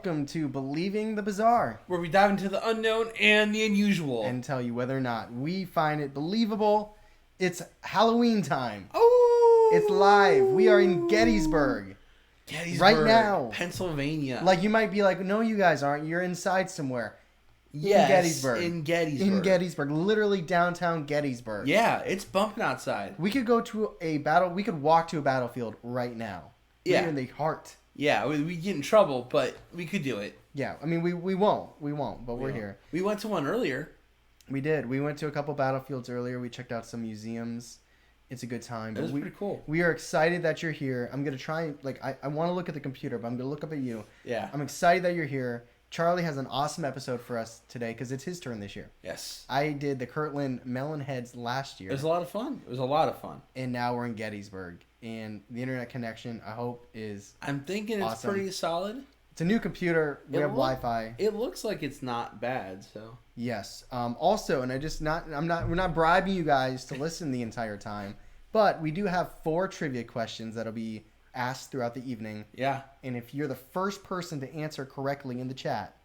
welcome to Believing the Bizarre, where we dive into the unknown and the unusual and tell you whether or not we find it believable. It's Halloween time. Oh! It's live. We are in Gettysburg. Right now. Pennsylvania. Like, you might be like, no, you guys aren't. You're inside somewhere. Yes, in Gettysburg. Literally downtown Gettysburg. Yeah, it's bumping outside. We could go to a battle. We could walk to a battlefield right now. Yeah. We're in the heart. Yeah, we get in trouble, but we could do it. Yeah, I mean, we won't, but we're here. We went to one earlier. We did. We went to a couple battlefields earlier. We checked out some museums. It's a good time. It was pretty cool. We are excited that you're here. I'm going to try, I want to look at the computer, but I'm going to look up at you. Yeah. I'm excited that you're here. Charlie has an awesome episode for us today because it's his turn this year. Yes. I did the Kirtland Melonheads last year. It was a lot of fun. And now we're in Gettysburg. And the internet connection, I hope, is I'm thinking awesome. It's pretty solid. It's a new computer. We have Wi-Fi. It looks like it's not bad, so. Yes. Also, and we're not bribing you guys to listen the entire time, but we do have 4 trivia questions that'll be asked throughout the evening. Yeah. And if you're the first person to answer correctly in the chat,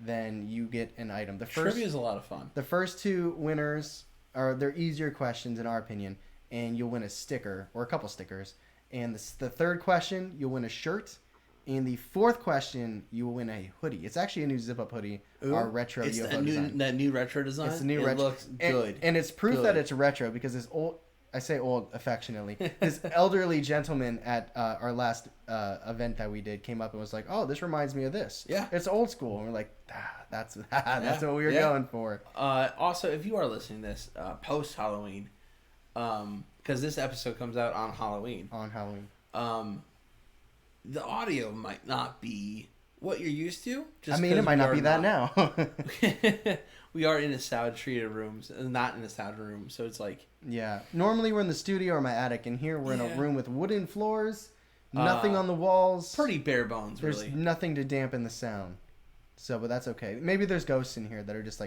then you get an item. Trivia is a lot of fun. The first 2 winners they're easier questions in our opinion, and you'll win a sticker or a couple stickers. And the third question, you'll win a shirt. And the 4th question, you will win a hoodie. It's actually a new zip-up hoodie. Ooh, our retro UFO design. That new retro design? It's a new retro. It looks good. And it's proof that it's retro because this old, I say old affectionately, this elderly gentleman at our last event that we did came up and was like, oh, this reminds me of this. Yeah. It's old school. And we're like, that's what we were going for. Also, if you are listening to this post-Halloween, because this episode comes out on Halloween. The audio might not be what you're used to. It might not be that now. We are in a sound-treated room, not in a sound room, so it's like... Yeah. Normally we're in the studio or my attic, and here we're in a room with wooden floors, nothing on the walls. Pretty bare bones, really. There's nothing to dampen the sound. So, but that's okay. Maybe there's ghosts in here that are just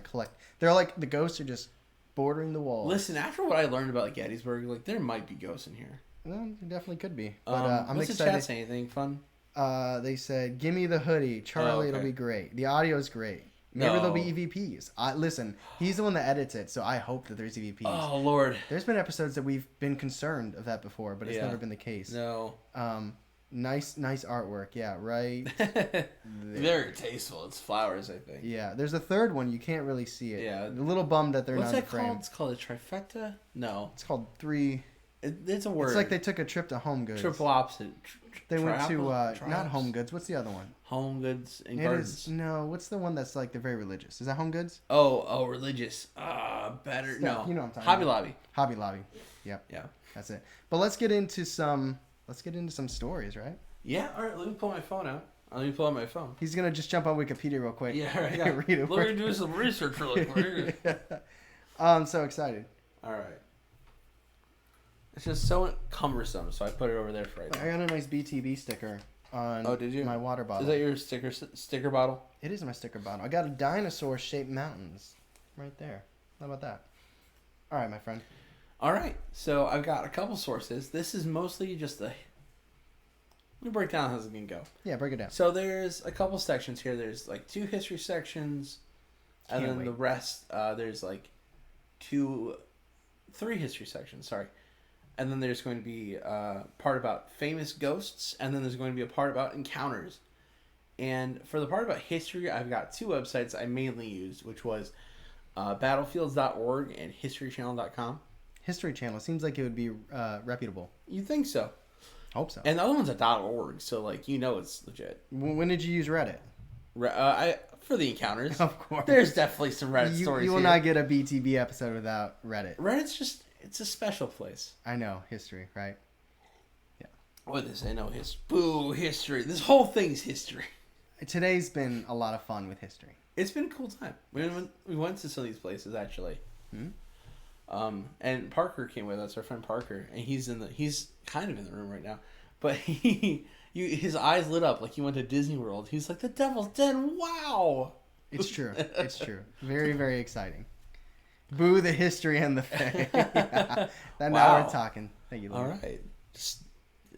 they're like, the ghosts are just bordering the walls. Listen, after what I learned about Gettysburg, there might be ghosts in here. Well, it definitely could be. But I'm what's excited. The chat say? Anything fun? They said, "Give me the hoodie, Charlie. It'll be great. The audio is great. Maybe there'll be EVPs." Listen, he's the one that edits it, so I hope that there's EVPs. Oh Lord! There's been episodes that we've been concerned of that before, but it's never been the case. No. Nice artwork. Yeah, right. Very tasteful. It's flowers, I think. Yeah, there's a third one. You can't really see it. Yeah. A little bummed that they're not in the frame. What's that called? It's called a trifecta? No. It's called 3. It's a word. It's like they took a trip to Home Goods. Triple opposite. They went to not Home Goods. What's the other one? Home Goods and Gardens. What's the one that's like they're very religious? Is that Home Goods? Oh, religious. Better. No. You know what I'm talking Hobby about. Lobby. Hobby Lobby. Yep. Yeah. That's it. But let's get into some stories, right? Yeah. All right. Let me pull my phone out. Let me pull out my phone. He's gonna just jump on Wikipedia real quick. Yeah. Right. Yeah. Read it. We're gonna do some research really quick. I'm so excited. All right. It's just so cumbersome, so I put it over there for right now. I got a nice BTB sticker on did you? my water bottle. Is that your sticker bottle? It is my sticker bottle. I got a dinosaur-shaped mountains right there. How about that? All right, my friend. All right. So I've got a couple sources. This is mostly just Let me break down how this is going to go. Yeah, break it down. So there's a couple sections here. There's 2 history sections, and then the rest, there's 3 history sections, sorry. And then there's going to be a part about famous ghosts, and then there's going to be a part about encounters. And for the part about history, I've got 2 websites I mainly used, which was battlefields.org and historychannel.com. History Channel. Seems like it would be reputable. You think so? Hope so. And the other one's a .org, so it's legit. When did you use Reddit? For the encounters. Of course. There's definitely some Reddit stories. You will not get a BTB episode without Reddit. Reddit's it's a special place. I know. History, right? Yeah. What is I know history. Boo, history. This whole thing's history. Today's been a lot of fun with history. It's been a cool time. We went to some of these places, actually. And Parker came with us, our friend Parker, and he's kind of in the room right now. But his eyes lit up like he went to Disney World. He's like, the Devil's Den, wow! It's true. It's true. Very, very exciting. Boo the history and the fae. Yeah. Now we're talking. Thank you, Lord. All right. Just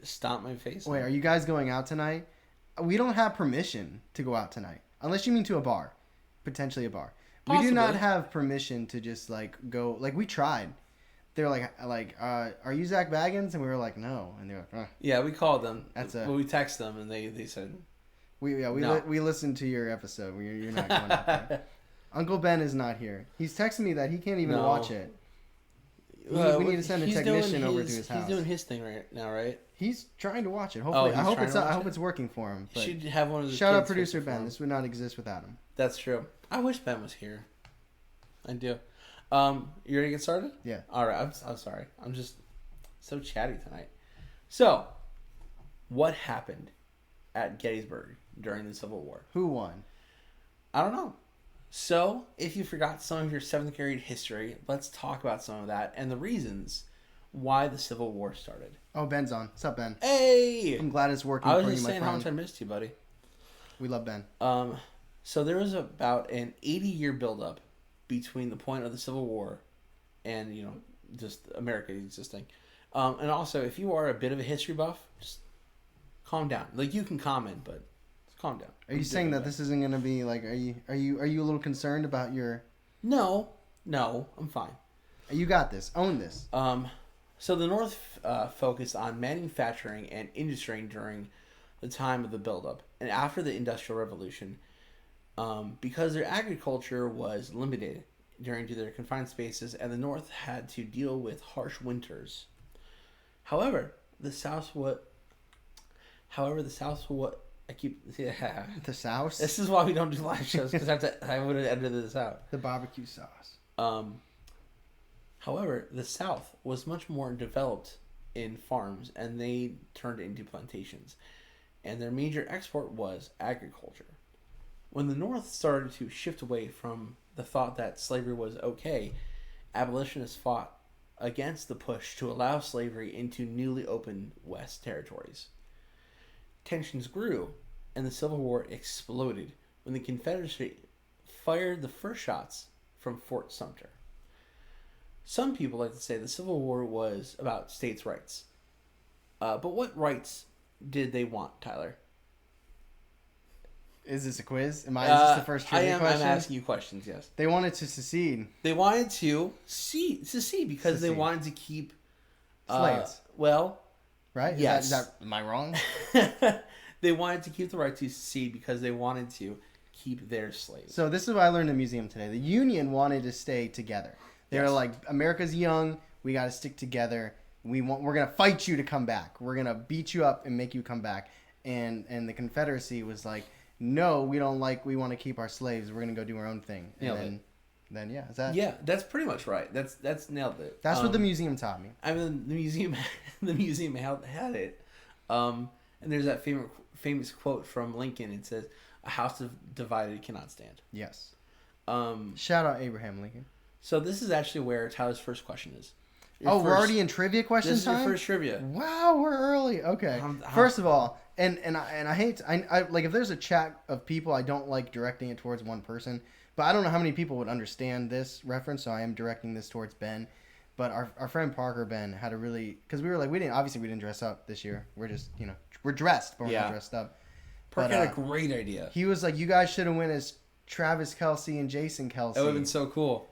stomp my face. Wait, are you guys going out tonight? we don't have permission to go out tonight, unless you mean to a bar, potentially a bar. Possibly. We do not have permission to just like go. Like we tried. They're like, are you Zach Baggins? And we were like, no. And they're like, Yeah, we called them. Well, we texted them, and they said, we listened to your episode. You're not going out there. Uncle Ben is not here. He's texting me that he can't even watch it. We need to send a technician over to his house. He's doing his thing right now, right? He's trying to watch it. Hopefully, I hope it's working for him. But should have one of the shout out producer Ben. This would not exist without him. That's true. I wish Ben was here. I do. You ready to get started? Yeah. All right. I'm sorry. I'm just so chatty tonight. So, what happened at Gettysburg during the Civil War? Who won? I don't know. So, if you forgot some of your 7th grade history, let's talk about some of that and the reasons why the Civil War started. Oh, Ben's on. What's up, Ben? Hey! I'm glad it's working for you, my friend. I was just saying how much I missed you, buddy. We love Ben. So there was about an 80-year buildup between the point of the Civil War and, just America existing. And also, if you are a bit of a history buff, just calm down. Like, you can comment, but just calm down. Are you saying that this isn't going to be, like, are you a little concerned about your... No, I'm fine. You got this. Own this. So the North focused on manufacturing and industry during the time of the buildup and after the Industrial Revolution, because their agriculture was limited during their confined spaces, and the North had to deal with harsh winters. However, the South. The South. This is why we don't do live shows, because I would have edited this out. The barbecue sauce. However, the South was much more developed in farms, and they turned into plantations, and their major export was agriculture. When the North started to shift away from the thought that slavery was okay, abolitionists fought against the push to allow slavery into newly opened West territories. Tensions grew, and the Civil War exploded when the Confederacy fired the first shots from Fort Sumter. Some people like to say the Civil War was about states' rights. But what rights did they want, Tyler? Is this a quiz? Is this the first trivia question? I'm asking you questions, yes. They wanted to secede. They wanted to secede because they wanted to keep... slaves. Right? Yes. Am I wrong? They wanted to keep the right to secede because they wanted to keep their slaves. So this is what I learned in the museum today. The Union wanted to stay together. They were like, America's young. We got to stick together. We're going to fight you to come back. We're going to beat you up and make you come back. And the Confederacy was like, no, we want to keep our slaves. We're going to go do our own thing. And then yeah, is that? Yeah, that's pretty much right. That's nailed it. That's what the museum taught me. I mean, the museum had it. And there's that famous quote from Lincoln. It says, "A house divided cannot stand." Yes. Shout out Abraham Lincoln. So this is actually where Tyler's first question is. We're already in trivia question time? This is your first trivia. Wow, we're early. Okay. First of all, and I hate I like if there's a chat of people, I don't like directing it towards one person, but I don't know how many people would understand this reference, so I am directing this towards Ben. But our friend Parker Ben had a really, because we didn't dress up this year. We're just we're dressed, but we're not dressed up. Parker had a great idea. He was like, you guys should have went as Travis Kelce and Jason Kelce. That would have been so cool.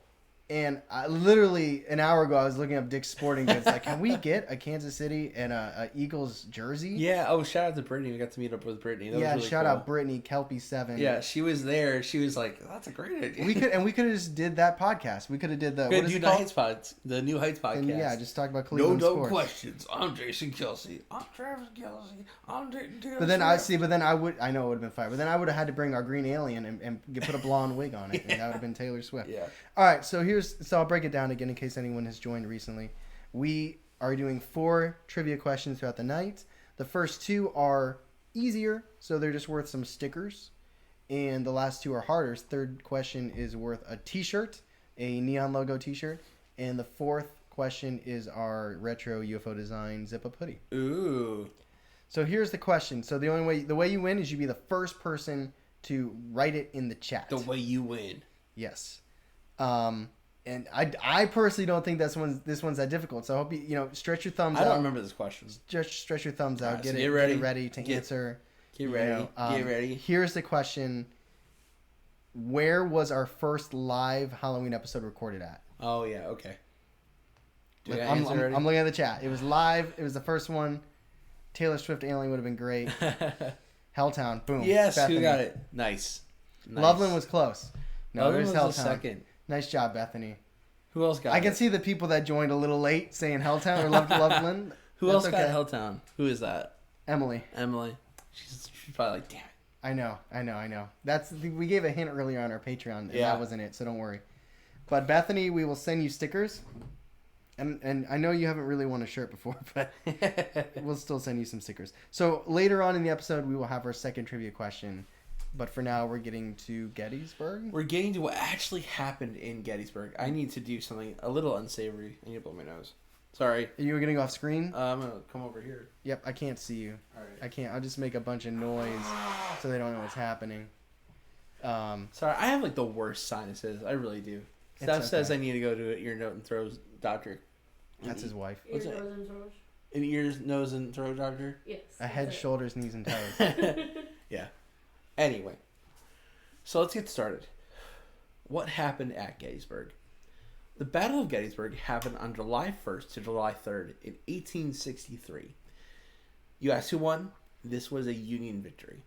And literally an hour ago, I was looking up Dick's Sporting Goods. Like, can we get a Kansas City and a Eagles jersey? Yeah. Oh, shout out to Brittany. We got to meet up with Brittany. That was really shout cool. out Brittany Kelpie7. Yeah, she was there. She was like, "That's a great idea." We could have just did that podcast. We could have did the what is it called? The New Heights podcast. And just talk about Cleveland sports. No questions. I'm Jason Kelce. I'm Travis Kelce. I'm Taylor But then I know it would have been fire. But then I would have had to bring our green alien and put a blonde wig on it, and that would have been Taylor Swift. Yeah. All right, so I'll break it down again in case anyone has joined recently. We are doing 4 trivia questions throughout the night. The first 2 are easier, so they're just worth some stickers. And the last 2 are harder. Third question is worth a t-shirt, a neon logo t-shirt. And the fourth question is our retro UFO design zip-up hoodie. Ooh. So here's the question. So the way you win is you be the first person to write it in the chat. The way you win. Yes. And I personally don't think this one's that difficult. So I hope you stretch your thumbs out. I don't remember this question. Stretch your thumbs out. Right, Get so it ready to answer. Get ready. Get ready. Here's the question. Where was our first live Halloween episode recorded at? Oh, yeah. Okay. I'm looking at the chat. It was live. It was the first one. Taylor Swift Alien would have been great. Helltown. Boom. Yes, Bethany. who got it? Nice. Loveland was close. No, Loveland there's was Helltown. the second. Nice job, Bethany. Who else got it? I can see the people that joined a little late saying Helltown or Loveland. Who else got Helltown? Who is that? Emily. She's probably like, damn it. I know. We gave a hint earlier on our Patreon, and that wasn't it, so don't worry. But Bethany, we will send you stickers. And I know you haven't really won a shirt before, but we'll still send you some stickers. So later on in the episode, we will have our second trivia question. But for now, we're getting to Gettysburg. We're getting to what actually happened in Gettysburg. I need to do something a little unsavory. I need to blow my nose. Sorry. You were getting off screen? I'm going to come over here. Yep, I can't see you. All right. I can't. I'll just make a bunch of noise so they don't know what's happening. Sorry, I have like the worst sinuses. I really do. Steph says I need to go to an ear, nose, and throat doctor. That's his wife. What's it? An ear, nose, and throat doctor? Yes. A head, shoulders, knees, and toes. Yeah. Anyway. So let's get started. What happened at Gettysburg? The Battle of Gettysburg happened on July 1st to July 3rd in 1863. You asked who won? This was a Union victory.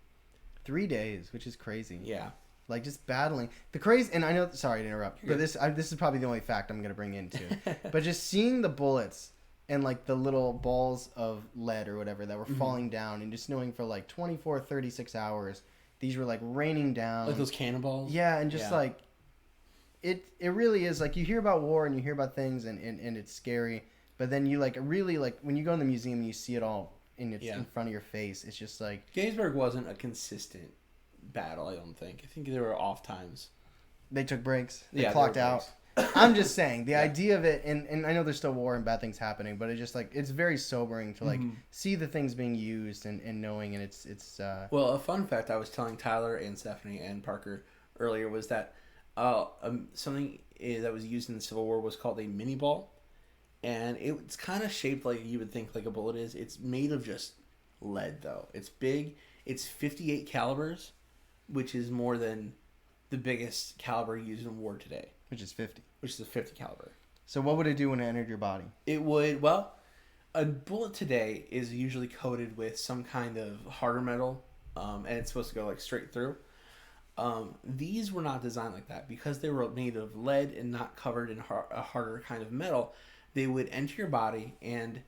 3 days, which is crazy. Yeah. Like, just battling. The crazy... And I know... Sorry to interrupt. But this is probably the only fact I'm going to bring into. But just seeing the bullets and, like, the little balls of lead or whatever that were falling down, and just knowing for, like, 24, 36 hours, these were, like, raining down. Like those cannonballs? Yeah, and just, like... It really is... Like, you hear about war and you hear about things, and it's scary. But then you, like, really... Like, when you go in the museum and you see it all in front of your face, it's just, like... Gettysburg wasn't a consistent battle, I don't think. I think there were off times. They took breaks. They clocked out. Breaks. I'm just saying the idea of it, and I know there's still war and bad things happening, but it's just like it's very sobering to like see the things being used and knowing, and it's. Well, a fun fact I was telling Tyler and Stephanie and Parker earlier was that something that was used in the Civil War was called a mini ball, and it's kind of shaped like you would think like a bullet is. It's made of just lead though. It's big. It's 58 calibers. Which is more than the biggest caliber used in war today. Which is 50. Which is a 50 caliber. So what would it do when it entered your body? It would, well, a bullet today is usually coated with some kind of harder metal, and it's supposed to go like straight through. These were not designed like that. Because they were made of lead and not covered in a harder kind of metal, they would enter your body, and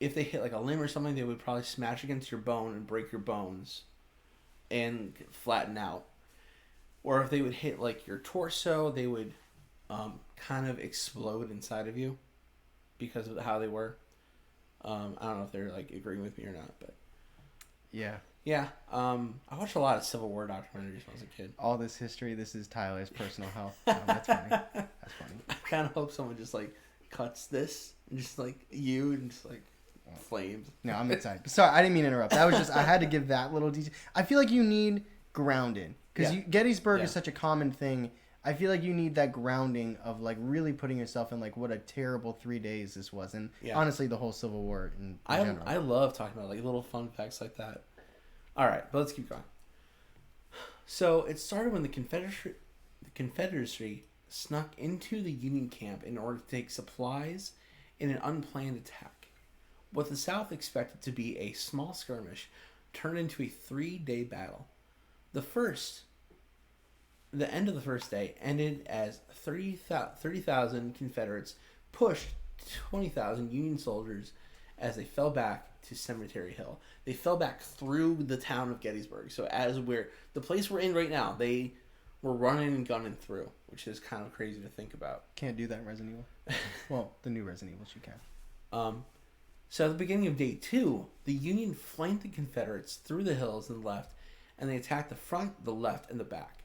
if they hit like a limb or something, they would probably smash against your bone and break your bones and flatten out. Or if they would hit like your torso, they would kind of explode inside of you because of how they were. I don't know if they're like agreeing with me or not, but yeah. I watched a lot of Civil War documentaries when I was a kid. All this history, this is Tyler's personal health. Oh, that's funny. That's funny. I kind of hope someone just like cuts this and just like you and just like flames. No, I'm excited. Sorry, I didn't mean to interrupt. That was just I had to give that little detail. I feel like you need grounding because Gettysburg is such a common thing. I feel like you need that grounding of like really putting yourself in like what a terrible 3 days this was, and honestly the whole Civil War in general. I love talking about like little fun facts like that. All right, but let's keep going. So it started when the Confederacy snuck into the Union camp in order to take supplies in an unplanned attack. What the South expected to be a small skirmish turned into a 3-day battle. The end of the first day ended as 30,000 Confederates pushed 20,000 Union soldiers as they fell back to Cemetery Hill. They fell back through the town of Gettysburg. So the place we're in right now, they were running and gunning through, which is kind of crazy to think about. Can't do that in Resident Evil. Well, the new Resident Evil you can. So at the beginning of day 2, the Union flanked the Confederates through the hills and left, and they attacked the front, the left, and the back.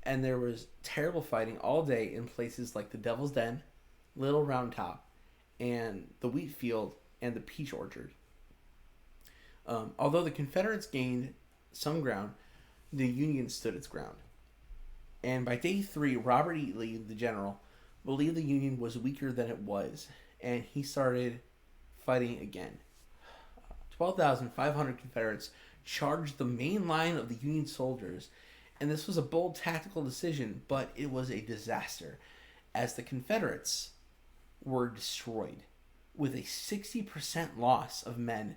And there was terrible fighting all day in places like the Devil's Den, Little Round Top, and the wheat field and the peach orchard. Although the Confederates gained some ground, the Union stood its ground. And by day 3, Robert E. Lee, the general, believed the Union was weaker than it was, and he started fighting again. 12,500 Confederates charged the main line of the Union soldiers, and this was a bold tactical decision, but it was a disaster, as the Confederates were destroyed with a 60% loss of men.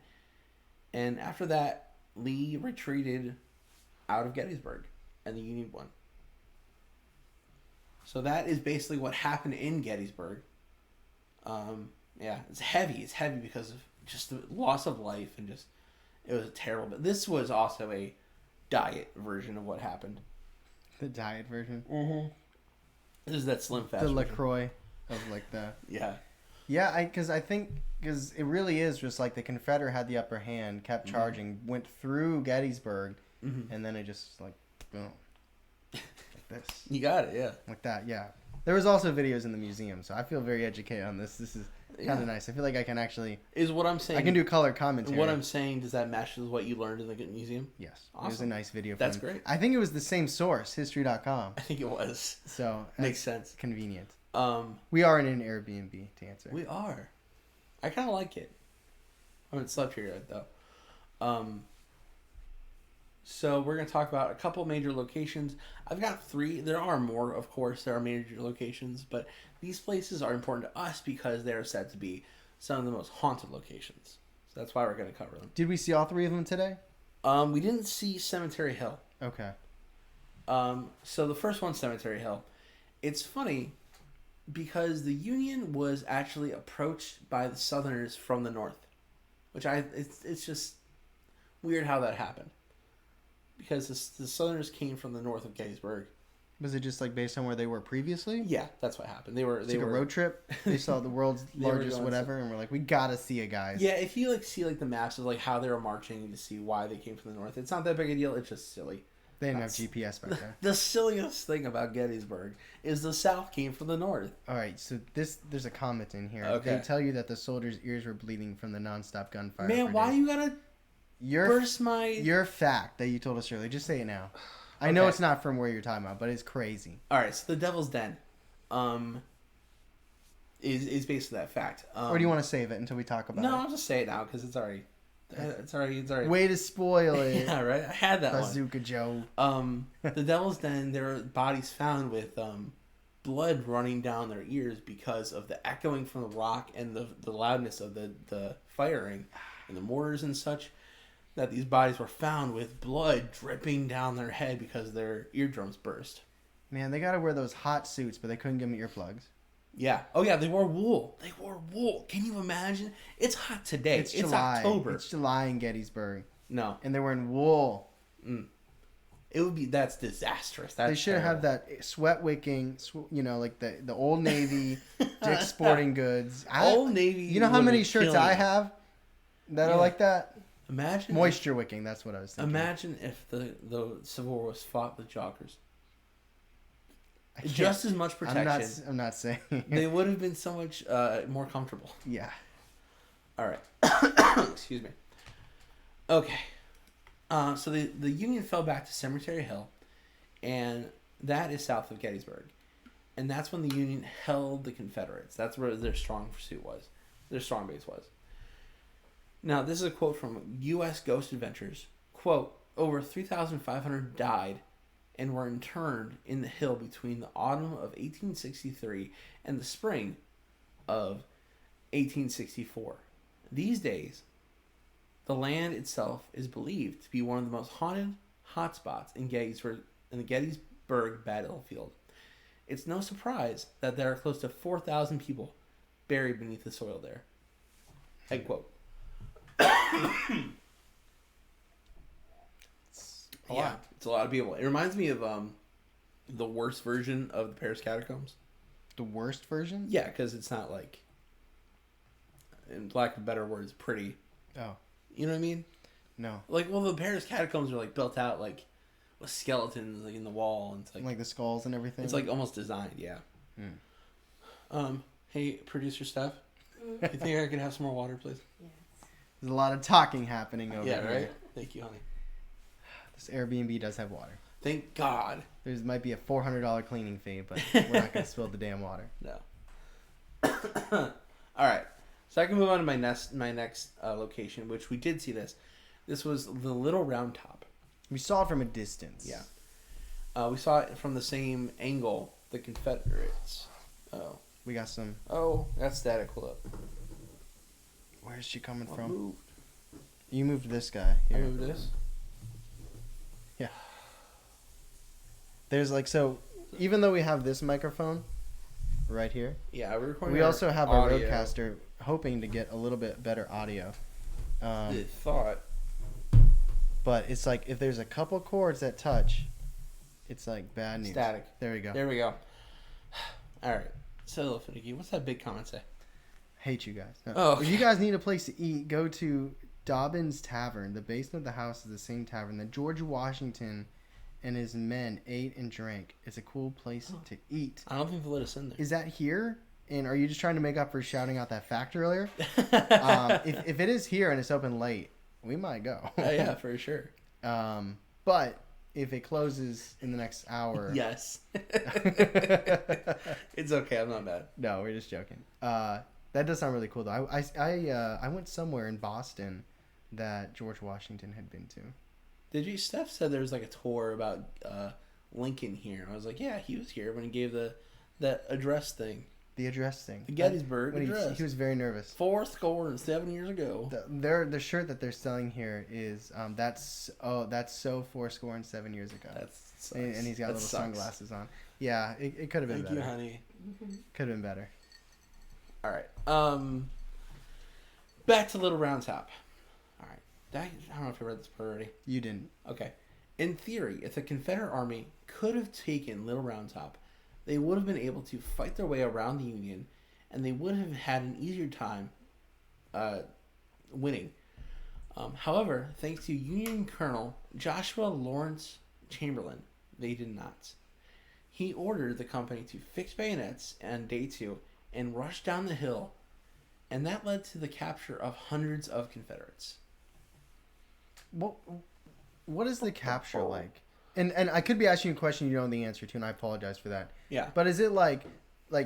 And after that, Lee retreated out of Gettysburg, and the Union won. So that is basically what happened in Gettysburg. Yeah, it's heavy. It's heavy because of just the loss of life and just it was terrible. But this was also a diet version of what happened. The diet version. Mm-hmm. This is that Slim Fast. The LaCroix of like the. Yeah. Yeah, because it really is just like the Confederate had the upper hand, kept charging, went through Gettysburg, and then it just like boom, like this. You got it, yeah. Like that, yeah. There was also videos in the museum, so I feel very educated on this. This is kind of nice. I feel like I can actually... Is what I'm saying... I can do color commentary. What I'm saying, does that match with what you learned in the museum? Yes. Awesome. It was a nice video. That's great. I think it was the same source, history.com. I think it was. So... Makes sense. Convenient. We are in an Airbnb, to answer. We are. I kind of like it. I haven't slept here yet, though. So we're going to talk about a couple major locations. I've got 3. There are more, of course. There are major locations. But these places are important to us because they're said to be some of the most haunted locations. So that's why we're going to cover them. Did we see all 3 of them today? We didn't see Cemetery Hill. Okay. So the first one, Cemetery Hill. It's funny because the Union was actually approached by the Southerners from the North. Which it's just weird how that happened. Because the Southerners came from the north of Gettysburg. Was it just like based on where they were previously? Yeah, that's what happened. They were a road trip. They saw the world's largest whatever, and we're like, we gotta see it, guys. Yeah, if you see the maps of how they were marching to see why they came from the north, it's not that big a deal. It's just silly. They didn't have GPS back then. The silliest thing about Gettysburg is the South came from the north. All right, so there's a comment in here. Okay. They tell you that the soldiers' ears were bleeding from the nonstop gunfire. Man, why you gotta burst my... Your fact that you told us earlier. Just say it now. I know it's not from where you're talking about, but it's crazy. All right, so the Devil's Den is basically that fact. Or do you want to save it until we talk about it? No, I'll just say it now because it's already... It's already. Way to spoil it. Yeah, right. I had that Bazooka Joe. The Devil's Den. There are bodies found with blood running down their ears because of the echoing from the rock and the loudness of the firing and the mortars and such. That these bodies were found with blood dripping down their head because their eardrums burst. Man, they gotta wear those hot suits, but they couldn't give them earplugs. Yeah. Oh, yeah. They wore wool. Can you imagine? It's hot today. It's July. October. It's July in Gettysburg. No. And they're wearing wool. It would be... That's disastrous. They should have that sweat wicking, like the Old Navy, Dick's Sporting Goods. Old Navy. You know how many shirts I have that are like that? Imagine... Moisture wicking. That's what I was thinking. Imagine if the Civil War was fought with joggers. Just as much protection. I'm not saying. They would have been so much more comfortable. Yeah. All right. Excuse me. Okay. So the Union fell back to Cemetery Hill, and that is south of Gettysburg. And that's when the Union held the Confederates. That's where their strong pursuit was. Their strong base was. Now, this is a quote from U.S. Ghost Adventures. Quote, over 3,500 died and were interned in the hill between the autumn of 1863 and the spring of 1864. These days, the land itself is believed to be one of the most haunted hotspots in the Gettysburg battlefield. It's no surprise that there are close to 4,000 people buried beneath the soil there. End quote. It's a lot of people. It reminds me of the worst version of the Paris Catacombs. The worst version? Yeah, because it's not like, in lack of better words, pretty. Oh. You know what I mean? No. The Paris Catacombs are built out with skeletons in the wall, and it's like the skulls and everything. It's almost designed, yeah. Hey, producer Steph, you think I could have some more water, please? Yes. There's a lot of talking happening over here. Yeah, right. Thank you, honey. This Airbnb does have water. Thank God. There might be a $400 cleaning fee, but we're not going to spill the damn water. No. All right. So I can move on to my next location, which we did see this. This was the Little Round Top. We saw it from a distance. Yeah. We saw it from the same angle, the Confederates. Oh. We got some... Oh, that's static. Hold up. Where's she coming What from? moved? You moved this guy. Here. I moved this? Yeah. There's like... So, even though we have this microphone right here... Yeah, we're recording. We also have a audio. Rodecaster hoping to get a little bit better audio. I thought. But it's like if there's a couple chords that touch, it's like bad news. Static. There we go. There we go. All right. So, Finicky, what's that big comment say? Hate you guys. No. Oh, If you guys need a place to eat, go to Dobbin's Tavern. The basement of the house is the same tavern that George Washington and his men ate and drank. It's a cool place to eat. I don't think they'll let us in there. Is that here? And are you just trying to make up for shouting out that fact earlier? If it is here and it's open late, we might go. Yeah, for sure. But if it closes in the next hour... Yes. It's okay. I'm not mad. No, we're just joking. That does sound really cool, though. I went somewhere in Boston that George Washington had been to. Did you? Steph said there was like a tour about Lincoln here. I was like, yeah, he was here when he gave that address thing. The address thing. The Gettysburg when address. He was very nervous. 7 years ago. The shirt that they're selling here is that's so 7 years ago. That's and he's got little sunglasses on. Yeah, it could have been better. Thank you, honey. Could have been better. All right. Back to Little Round Top. All right. I don't know if I read this part already. You didn't. Okay. In theory, if the Confederate Army could have taken Little Round Top, they would have been able to fight their way around the Union, and they would have had an easier time winning. However, thanks to Union Colonel Joshua Lawrence Chamberlain, they did not. He ordered the company to fix bayonets on day 2 and rush down the hill, and that led to the capture of hundreds of Confederates. What is the capture like? And I could be asking you a question you don't know the answer to, and I apologize for that. Yeah. But is it like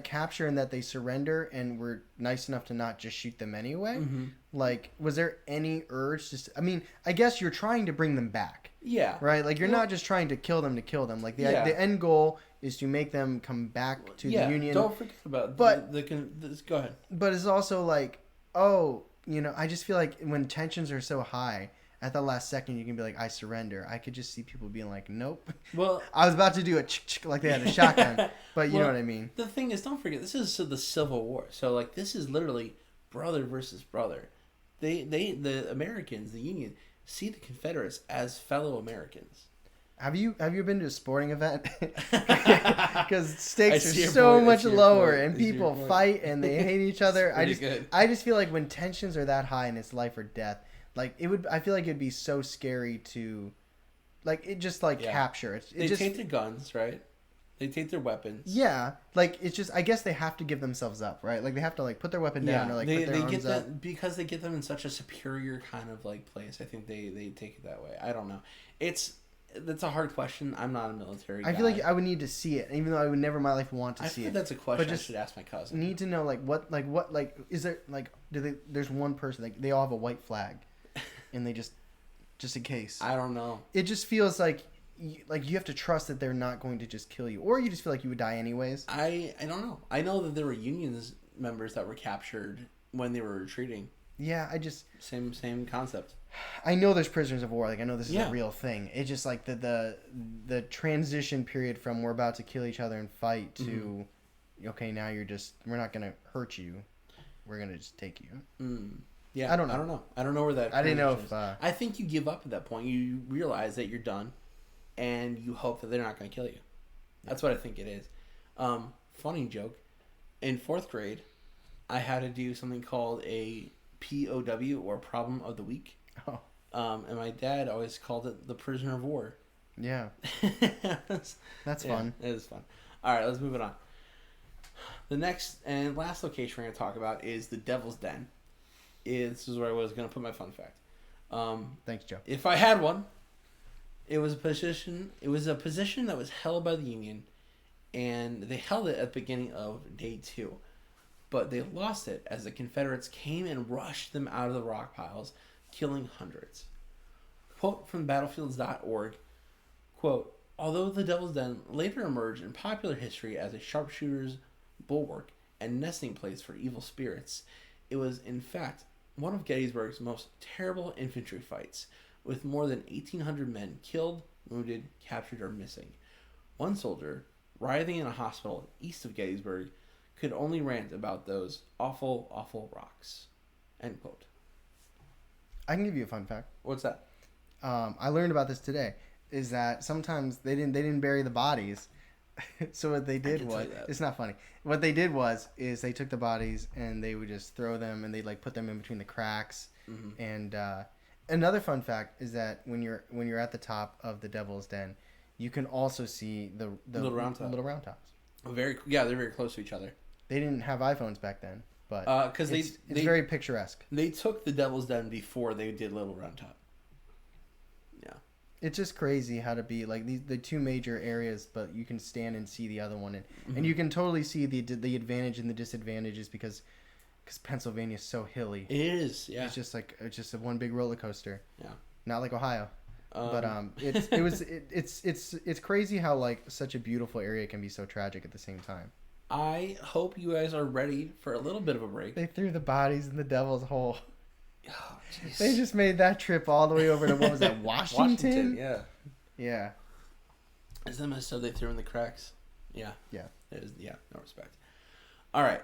capture in that they surrender and we're nice enough to not just shoot them anyway? Mm-hmm. Like, was there any urge I mean, I guess you're trying to bring them back. Yeah. Right? Like, you're not just trying to kill them. Like, the end goal is to make them come back to the Union. Don't forget about go ahead. But it's also like, I just feel like when tensions are so high, at the last second, you can be like, I surrender. I could just see people being like, nope. Well, I was about to do a like they had a shotgun, but you know what I mean. The thing is, don't forget, this is the Civil War. So, like, this is literally brother versus brother. The Americans, the Union, see the Confederates as fellow Americans. Have you been to a sporting event? Because stakes are so point. much lower, and people fight and they hate each other. I just feel like when tensions are that high and it's life or death. Like I feel like it'd be so scary to, like it just capture it. They take their guns, right? They take their weapons. Yeah, like it's just I guess they have to give themselves up, right? Like they have to put their weapon down or put their arms up because they get them in such a superior kind of place. I think they take it that way. I don't know. That's a hard question. I'm not a military guy. I feel like I would need to see it, even though I would never in my life want to see it. I think that's a question I should ask my cousin. Need to know what is there there's one person they all have a white flag. And they just in case. I don't know. It just feels like you have to trust that they're not going to just kill you, or you just feel like you would die anyways. I don't know. I know that there were Union members that were captured when they were retreating. Yeah, I just same concept. I know there's prisoners of war. Like I know this is a real thing. It's just like the transition period from we're about to kill each other and fight to okay, now we're not gonna hurt you, we're gonna just take you. Yeah, I don't know. I don't know where that. I didn't know if. I think you give up at that point. You realize that you're done, and you hope that they're not going to kill you. That's what I think it is. Funny joke. In 4th grade, I had to do something called a POW or Problem of the Week. Oh. And my dad always called it the Prisoner of War. Yeah. That's fun. It is fun. All right, let's move it on. The next and last location we're going to talk about is the Devil's Den. This is where I was going to put my fun fact. Thanks, Joe. If I had one, it was a position that was held by the Union, and they held it at the beginning of day 2, but they lost it as the Confederates came and rushed them out of the rock piles, killing hundreds. Quote from battlefields.org, quote, although the Devil's Den later emerged in popular history as a sharpshooter's bulwark and nesting place for evil spirits, it was in fact one of Gettysburg's most terrible infantry fights, with more than 1,800 men killed, wounded, captured, or missing. One soldier, writhing in a hospital east of Gettysburg, could only rant about those awful, awful rocks. End quote. I can give you a fun fact. What's that? I learned about this today. Is that sometimes they didn't bury the bodies, so what they did was, it's not funny. What they did is they took the bodies and they would just throw them and they like put them in between the cracks. Mm-hmm. And another fun fact is that when you're at the top of the Devil's Den, you can also see the little round tops. They're very close to each other. They didn't have iPhones back then, but because it's very picturesque. They took the Devil's Den before they did Little Round Top. Yeah, it's just crazy how to be like the two major areas, but you can stand and see the other one, and you can totally see the advantage and the disadvantages because Pennsylvania is so hilly. It is. Yeah, it's just a one big roller coaster. Yeah, not like Ohio. But it's crazy how like such a beautiful area can be so tragic at the same time. I hope you guys are ready for a little bit of a break. They threw the bodies in the Devil's Hole. Oh, jeez. They just made that trip all the way over to, what was that, Washington? Yeah. Yeah. Is that messed up they threw in the cracks? Yeah. Yeah. It is, yeah, no respect. All right.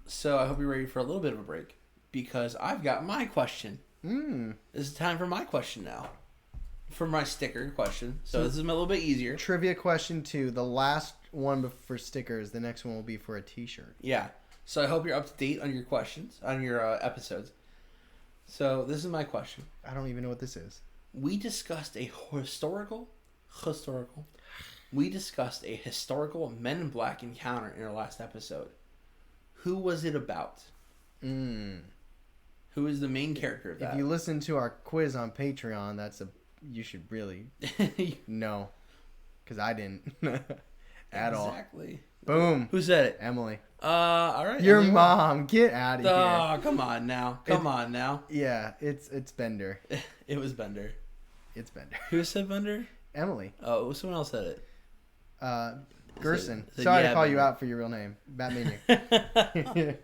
So I hope you're ready for a little bit of a break because I've got my question. This is time for my question now. For my sticker question. So this is a little bit easier. Trivia question 2. The last one for stickers. The next one will be for a t-shirt. Yeah. So I hope you're up to date on your questions, on your episodes. So this is my question. I don't even know what this is. We discussed a historical Men in Black encounter in our last episode. Who was it about? Who is the main character of that? If you listen to our quiz on Patreon, you should really know, because I didn't at all. Exactly. Boom. Who said it? Emily. All right. Your mom. Get out of here. Oh, come on now. Yeah, it's Bender. It was Bender. It's Bender. Who said Bender? Emily. Oh, someone else said it. Gerson. Sorry to call you out for your real name. Bad menu.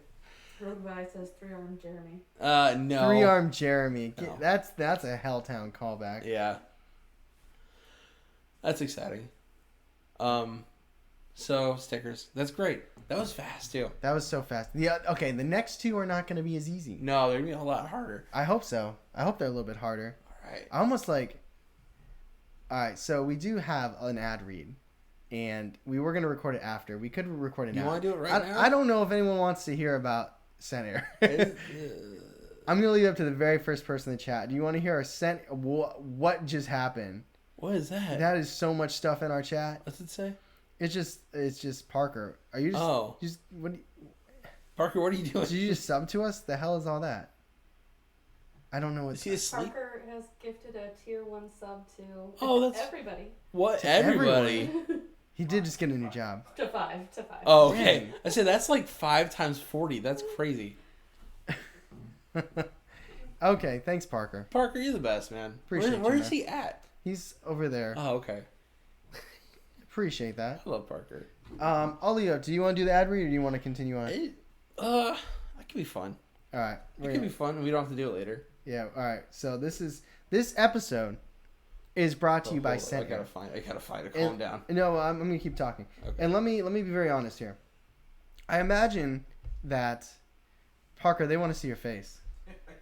Rogue Guy says 3-armed Jeremy. No. 3-armed Jeremy. No. That's a Helltown callback. Yeah. That's exciting. So stickers. That's great. That was fast too. That was so fast. Yeah. Okay. The next 2 are not going to be as easy. No, they're gonna be a lot harder. I hope so. I hope they're a little bit harder. All right. I almost like. All right. So we do have an ad read, and we were going to record it after. We could record it now. You want to do it right now? I don't know if anyone wants to hear about Scent Air. I'm going to leave it up to the very first person in the chat. Do you want to hear our Scent? What just happened? What is that? That is so much stuff in our chat. What's it say? It's just Parker. Are you just? Oh. Parker, what are you doing? Did you just sub to us? The hell is all that? I don't know what. Is he asleep? Parker has gifted a tier 1 sub to that's everybody. What? To Everybody? He did just get a new job. To 5. Oh, okay. Dang. I said that's like 5 times 40. That's crazy. Okay, thanks, Parker. Parker, you're the best, man. Appreciate Where you, is he at? He's over there. Oh, okay. Appreciate that. I love Parker. I'll leave it up. Do you want to do the ad read or do you want to continue on? That could be fun. All right. It could be fun. We don't have to do it later. Yeah. All right. So this episode is brought to you by Scent Air. I gotta find it. Calm down. No, I'm gonna keep talking. Okay. And let me be very honest here. I imagine that Parker, they want to see your face.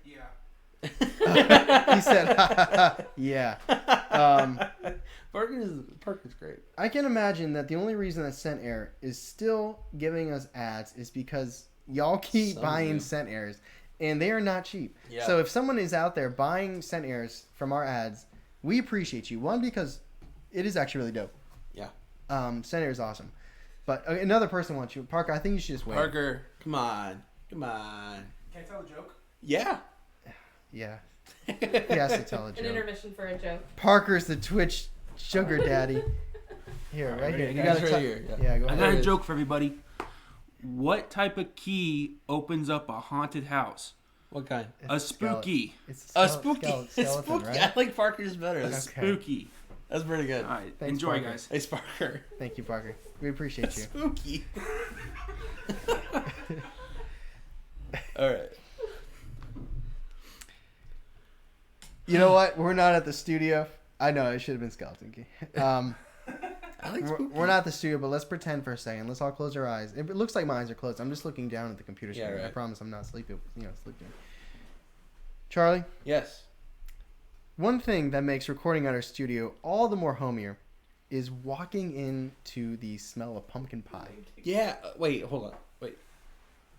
Yeah. He said, yeah. Parker's great. I can imagine that the only reason that Scent Air is still giving us ads is because y'all keep buying Scent Airs, and they are not cheap. Yeah. So if someone is out there buying Scent Airs from our ads, we appreciate you. One, because it is actually really dope. Yeah. Scent Air is awesome. But another person wants you. Parker, I think you should just wait. Parker, come on. Can I tell a joke? Yeah. Yeah. He has to tell a joke. An intermission for a joke. Parker's the Twitch sugar daddy. Here, right here. You gotta right here. Yeah, go ahead. I got a joke for everybody. What type of key opens up a haunted house? What kind? A spooky. It's A spooky. skeleton, Spooky. right? I like Parker's better. Okay. Spooky. That's pretty good. All right. Thanks, Enjoy, Parker. guys. Hey, Parker. Thank you, Parker. We appreciate you. Spooky. All right. You know what? We're not at the studio. I know it should have been Skeleton Key. I like We're not at the studio, but let's pretend for a second. Let's all close our eyes. It looks like my eyes are closed. I'm just looking down at the computer screen. Yeah, right. I promise I'm not sleeping. Charlie, Yes. one thing that makes recording at our studio all the more homier is walking into the smell of pumpkin pie. Yeah. Wait. Hold on. Wait.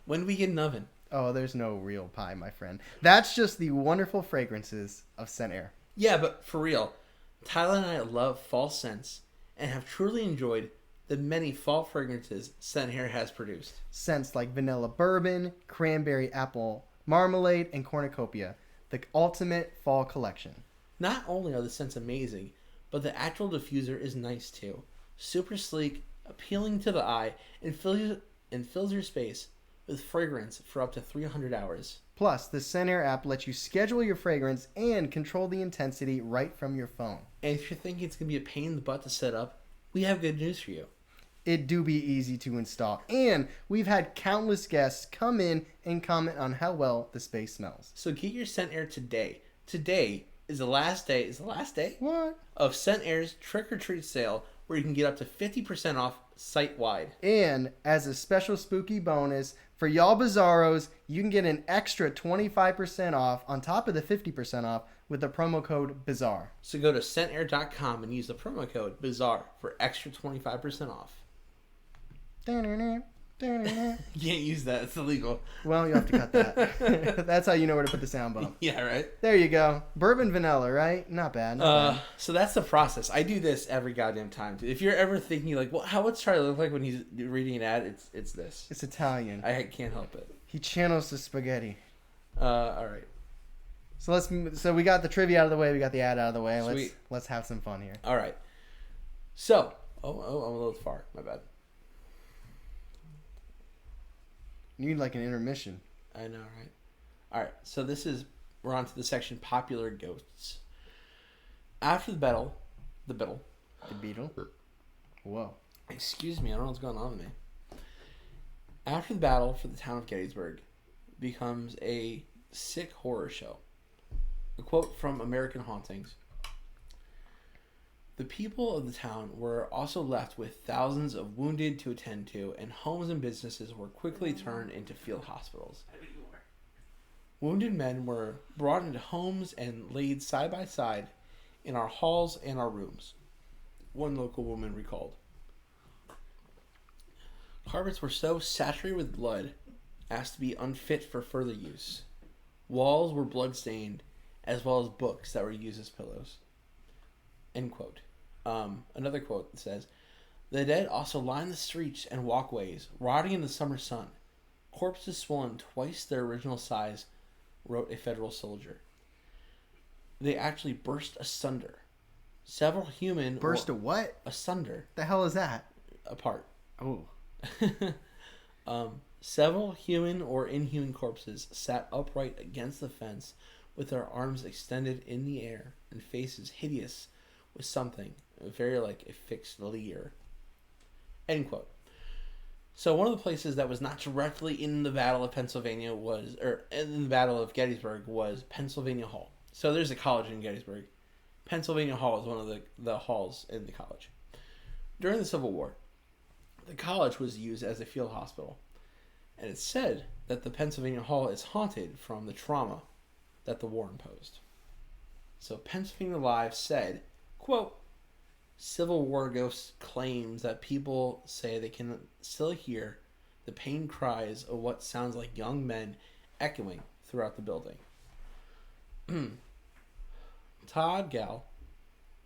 When do we get an oven? Oh, there's no real pie, my friend. That's just the wonderful fragrances of scent air. Yeah, but for real, Tyler and I love fall scents and have truly enjoyed the many fall fragrances Scent Air has produced. Scents like vanilla bourbon, cranberry apple marmalade, and cornucopia. The ultimate fall collection. Not only are the scents amazing, but the actual diffuser is nice too. Super sleek, appealing to the eye, and fills your space with fragrance for up to 300 hours. Plus, the Scent Air app lets you schedule your fragrance and control the intensity right from your phone. And if you're thinking it's going to be a pain in the butt to set up, we have good news for you. It do be easy to install, and we've had countless guests come in and comment on how well the space smells. So get your Scent Air today. Today is the last day. Is the last day? What? Of Scent Air's Trick or Treat sale, where you can get up to 50% off site-wide. And as a special spooky bonus, for y'all bizarros, you can get an extra 25% off on top of the 50% off with the promo code BIZARRE. So go to scentair.com and use the promo code BIZARRE for extra 25% off. You can't use that. It's illegal. Well, you have to cut that. That's how you know where to put the sound bump. Yeah, right? There you go. Bourbon vanilla, right? Not bad. Not bad. So that's the process. I do this every goddamn wtime. If you're ever thinking like, well, what's Charlie look like when he's reading an ad? It's this. It's Italian. I can't help it. He channels the spaghetti. All right. So we got the trivia out of the way. We got the ad out of the way. Sweet. Let's have some fun here. All right. So, I'm a little far. My bad. You need like an intermission. I know, right? All right. So we're on to the section Popular Ghosts. After the battle. The beetle. Whoa. Excuse me, I don't know what's going on with me. After the battle for the town of Gettysburg becomes a sick horror show. A quote from American Hauntings. The people of the town were also left with thousands of wounded to attend to, and homes and businesses were quickly turned into field hospitals. Wounded men were brought into homes and laid side by side in our halls and our rooms, one local woman recalled. Carpets were so saturated with blood as to be unfit for further use. Walls were blood-stained, as well as books that were used as pillows. End quote. Another quote says, the dead also lined the streets and walkways, rotting in the summer sun. Corpses swollen twice their original size, wrote a federal soldier. They actually burst asunder. Several human... Burst a what? Asunder. The hell is that? Apart. Oh. Several human or inhuman corpses sat upright against the fence with their arms extended in the air and faces hideous with something very like a fixed leer. End quote. So one of the places that was not directly in the Battle of Pennsylvania in the Battle of Gettysburg was Pennsylvania Hall. So there's a college in Gettysburg. Pennsylvania Hall is one of the halls in the college. During the Civil War, the college was used as a field hospital. And it's said that the Pennsylvania Hall is haunted from the trauma that the war imposed. So Pennsylvania Live said, quote, Civil War ghosts claims that people say they can still hear the pained cries of what sounds like young men echoing throughout the building. Todd Gall,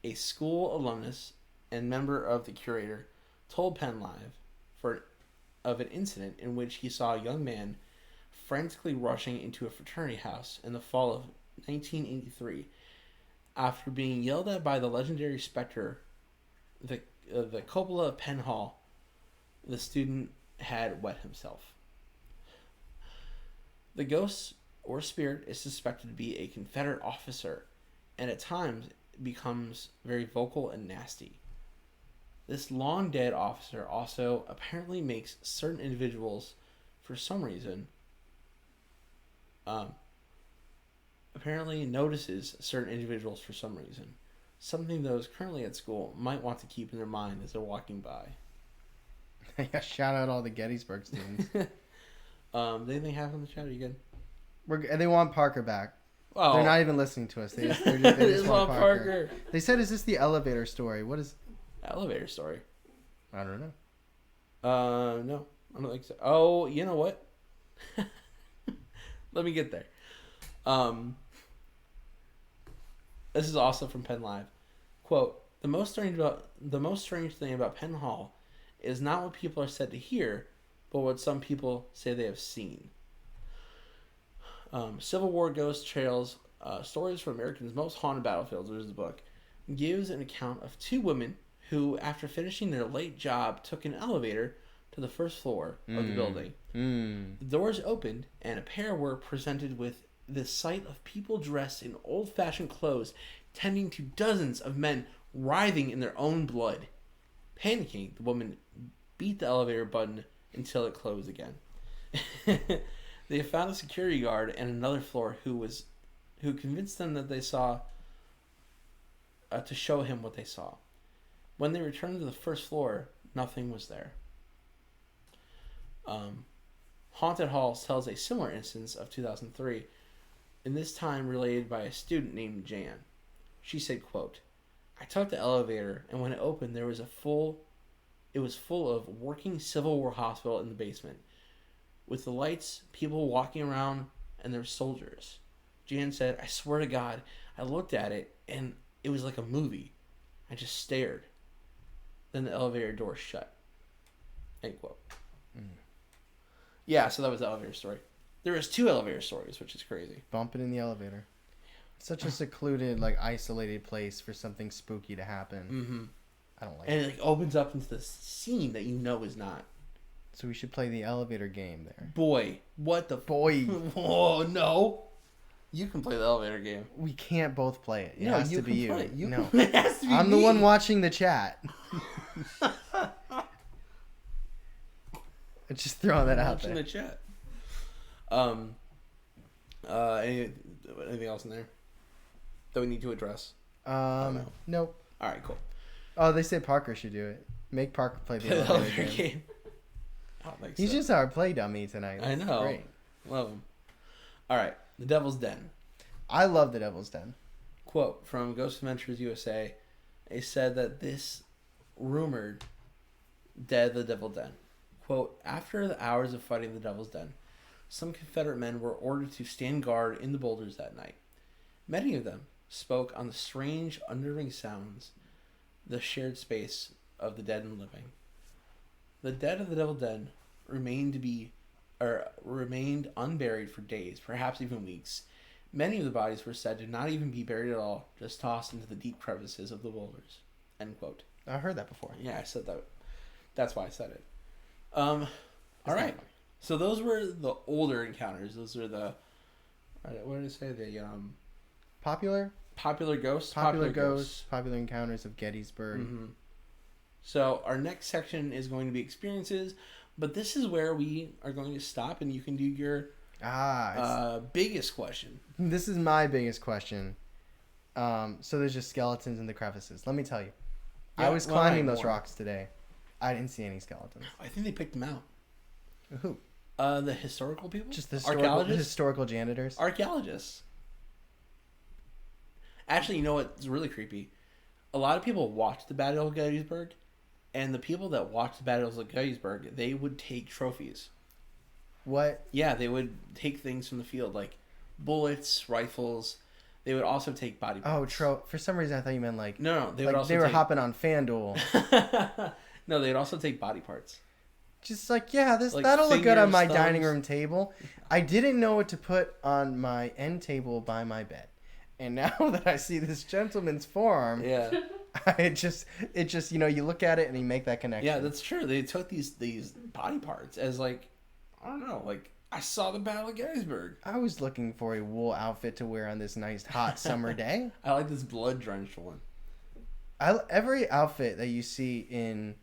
a school alumnus and member of the curator, told Penn Live of an incident in which he saw a young man frantically rushing into a fraternity house in the fall of 1983 after being yelled at by the legendary specter, the cupola of Penn Hall. The student had wet himself. The ghosts or spirit is suspected to be a Confederate officer, and at times becomes very vocal and nasty. This long dead officer also apparently makes certain individuals, for some reason, apparently notices certain individuals for some reason. Something those currently at school might want to keep in their mind as they're walking by. Yeah, shout out all the Gettysburg students. Anything happen in the chat? Are you good? They want Parker back. Oh, They're not even listening to us. They just want Parker. They said, "Is this the elevator story?" What is elevator story? I don't know. No, I don't think so. Oh, you know what? Let me get there. This is also from Penn Live. Quote: the most strange thing about Penn Hall is not what people are said to hear, but what some people say they have seen. Civil War Ghost Trails, Stories from America's Most Haunted Battlefields, which is the book, gives an account of two women who, after finishing their late job, took an elevator to the first floor of the building. The doors opened, and a pair were presented with the sight of people dressed in old-fashioned clothes, tending to dozens of men writhing in their own blood. Panicking, the woman beat the elevator button until it closed again. They found a security guard and another floor who convinced them that they saw to show him what they saw. When they returned to the first floor, nothing was there. Haunted Halls tells a similar instance of 2003, and this time related by a student named Jan. She said, quote, I took the elevator, and when it opened, it was full of working Civil War hospital in the basement. With the lights, people walking around, and there were soldiers. Jan said, I swear to God, I looked at it, and it was like a movie. I just stared. Then the elevator door shut. End quote. Yeah, so that was the elevator story. There was 2 elevator stories, which is crazy. Bumping in the elevator. Such a secluded, isolated place for something spooky to happen. Mm-hmm. I don't like and it. it opens up into this scene that you know is not. So we should play the elevator game there. Boy, what the... Boy. Oh, no. You can play the elevator game. We can't both play it. It has to be you. No. It has to be I'm me. the one watching the chat. Just throwing that out there. In the chat. Anything else in there that we need to address? Nope. All right, cool. Oh, they say Parker should do it. Make Parker play the elevator game. I don't think He's so. just our play dummy tonight. I know. Great. Love him. All right, The Devil's Den. I love The Devil's Den. Quote from Ghost Adventures USA. They said that this rumored dead the Devil's Den. Quote, after the hours of fighting the Devil's Den, some Confederate men were ordered to stand guard in the boulders that night. Many of them spoke on the strange underling sounds, the shared space of the dead and living. The dead of the Devil's Den remained unburied for days, perhaps even weeks. Many of the bodies were said to not even be buried at all, just tossed into the deep crevices of the boulders. End quote. I heard that before. Yeah, I said that. That's why I said it. All right. So those were the older encounters. Those are the... What did I say? The Popular ghosts. Popular ghosts. Popular encounters of Gettysburg. Mm-hmm. So our next section is going to be experiences, but this is where we are going to stop and you can do your biggest question. This is my biggest question. So there's just skeletons in the crevices. Let me tell you. Yeah, I was climbing those rocks today. I didn't see any skeletons. I think they picked them out. Who? The historical people? Just the archaeologists? historical janitors? Archaeologists. Actually, you know what's really creepy? A lot of people watched the Battle of Gettysburg, and the people that watched the Battles of Gettysburg, they would take trophies. What? Yeah, they would take things from the field, like bullets, rifles. They would also take body parts. Oh, for some reason I thought you meant No, they would also they were hopping on FanDuel. No, they'd also take body parts. Just that'll look good fingers, on my thumbs. dining room table. I didn't know what to put on my end table by my bed. And now that I see this gentleman's forearm, Yeah. it just you look at it and you make that connection. Yeah, that's true. They took these body parts as I don't know, I saw the Battle of Gettysburg. I was looking for a wool outfit to wear on this nice hot summer day. I like this blood drenched one. Every outfit that you see in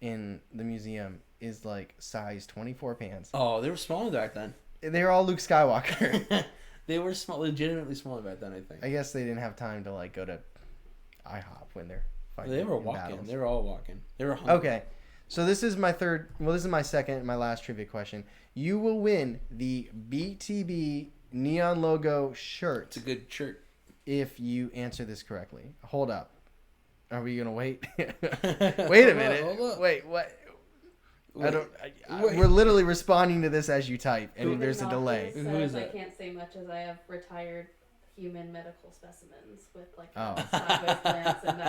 the museum is like size 24 pants. Oh, they were smaller back then. They're all Luke Skywalker. They were legitimately smaller back then, I think. I guess they didn't have time to like go to IHOP when they're fighting. They were in walking. battles. They were all walking. They were hungry. Okay. So this is my second and my last trivia question. You will win the BTB neon logo shirt. It's a good shirt. If you answer this correctly. Hold up. Are we going to wait? Wait a minute. Hold up. Wait, what? Wait. We're literally responding to this as you type, and The there's a delay. novelist Who is says I that? can't say much as I have retired human medical specimens with like Oh. sideways glance, and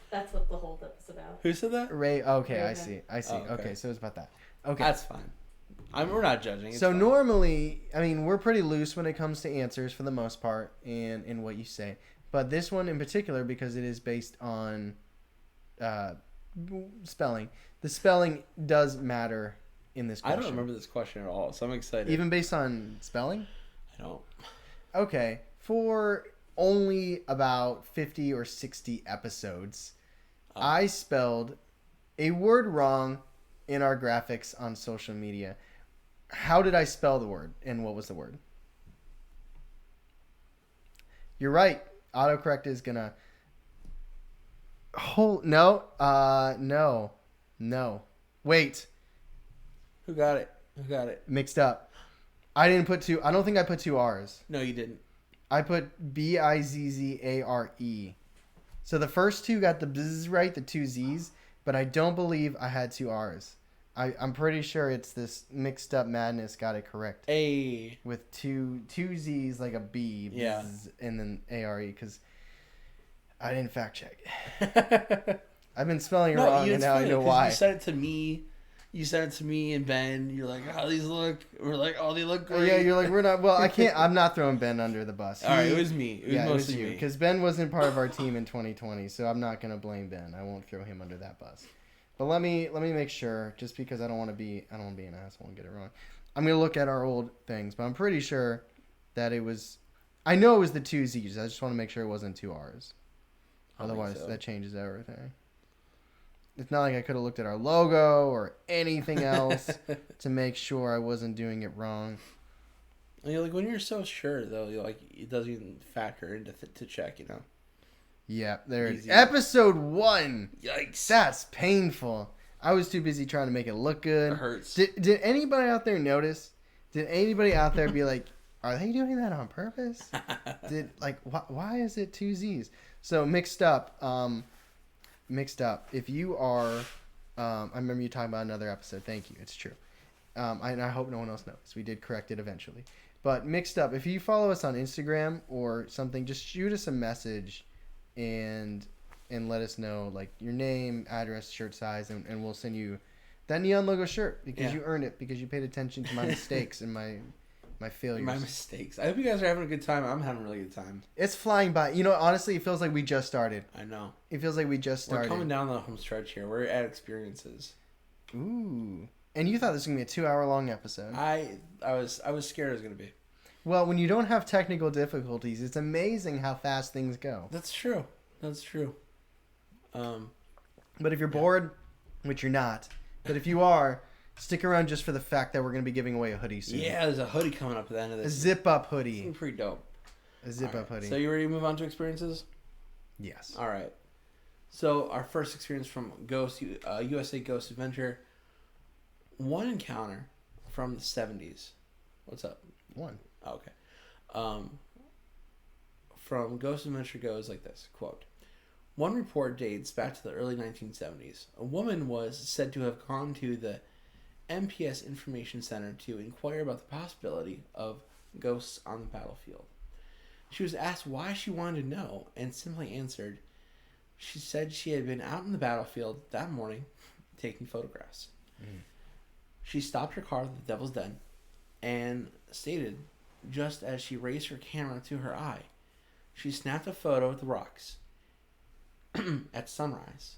that's what the holdup is about. Who said that? Ray, okay, I Okay. see. Oh, okay. Okay, so it's about that. Okay. That's fine. We're not judging. It's So fine. normally, I mean, we're pretty loose when it comes to answers for the most part and in what you say. But this one in particular, because it is based on spelling, the spelling does matter in this I question. don't remember this question at all, so I'm excited. Even based on spelling? I don't. Okay. For only about 50 or 60 episodes, I spelled a word wrong in our graphics on social media. How did I spell the word, and what was the word? You're right. Autocorrect is gonna. No. Wait, Who got it? Who got it? mixed up. I didn't put two. I don't think I put two R's. No, you didn't. I put Bizzare. So the first two got the bzz right, the two Z's, but I don't believe I had two R's. I'm pretty sure it's this mixed up madness got it correct. A. With two Z's like a B, Yeah. bzz, and then ARE, because I didn't fact check. I've been spelling it wrong, and now I know why. You said it to me. You said it to me and Ben. You're like, how these look? We're like, oh, they look great. Yeah, you're like, we're not. Well, I can't. I'm not throwing Ben under the bus. All right, it was me. It was Yeah, it was mostly you, me. because Ben wasn't part of our team in 2020, so I'm not gonna blame Ben. I won't throw him under that bus. But let me make sure, just because I don't want to be an asshole and get it wrong. I'm gonna look at our old things, but I'm pretty sure that it was. I know it was the two Z's. I just want to make sure it wasn't two R's. I think Otherwise, so. that changes everything. It's not like I could have looked at our logo or anything else to make sure I wasn't doing it wrong. And you're like, when you're so sure though, you're like, it doesn't even factor into to check, you know. Yeah, there it is. Easy. Episode 1. Yikes! That's painful. I was too busy trying to make it look good. It hurts. Did anybody out there notice? Did anybody out there be like, are they doing that on purpose? Why is it two Z's? So mixed up. If you are, I remember you talking about another episode. Thank you. It's true. And I hope no one else knows. We did correct it eventually. But mixed up. If you follow us on Instagram or something, just shoot us a message, and let us know like your name, address, shirt size, and we'll send you that neon logo shirt because you earned it, because you paid attention to my mistakes and my failures. My mistakes. I hope you guys are having a good time. I'm having a really good time. It's flying by. You know, honestly, it feels like we just started. I know. It feels like we just started. We're coming down the home stretch here. We're at experiences. Ooh. And you thought this was going to be a 2-hour-long episode. I was scared it was gonna be. Well, when you don't have technical difficulties, it's amazing how fast things go. That's true. That's true. But if you're bored, which you're not, but if you are, stick around just for the fact that we're going to be giving away a hoodie soon. Yeah, there's a hoodie coming up at the end of A this. zip-up It's hoodie. pretty dope. A zip-up hoodie. So you ready to move on to experiences? Yes. All right. So our first experience from USA Ghost Adventure. One encounter from the 70s. What's up? One. Oh, okay. From Ghost Adventure goes like this, quote, one report dates back to the early 1970s. A woman was said to have gone to the MPS Information Center to inquire about the possibility of ghosts on the battlefield. She was asked why she wanted to know and simply answered, she said she had been out in the battlefield that morning taking photographs. She stopped her car at the Devil's Den and stated, just as she raised her camera to her eye, she snapped a photo of the rocks at sunrise.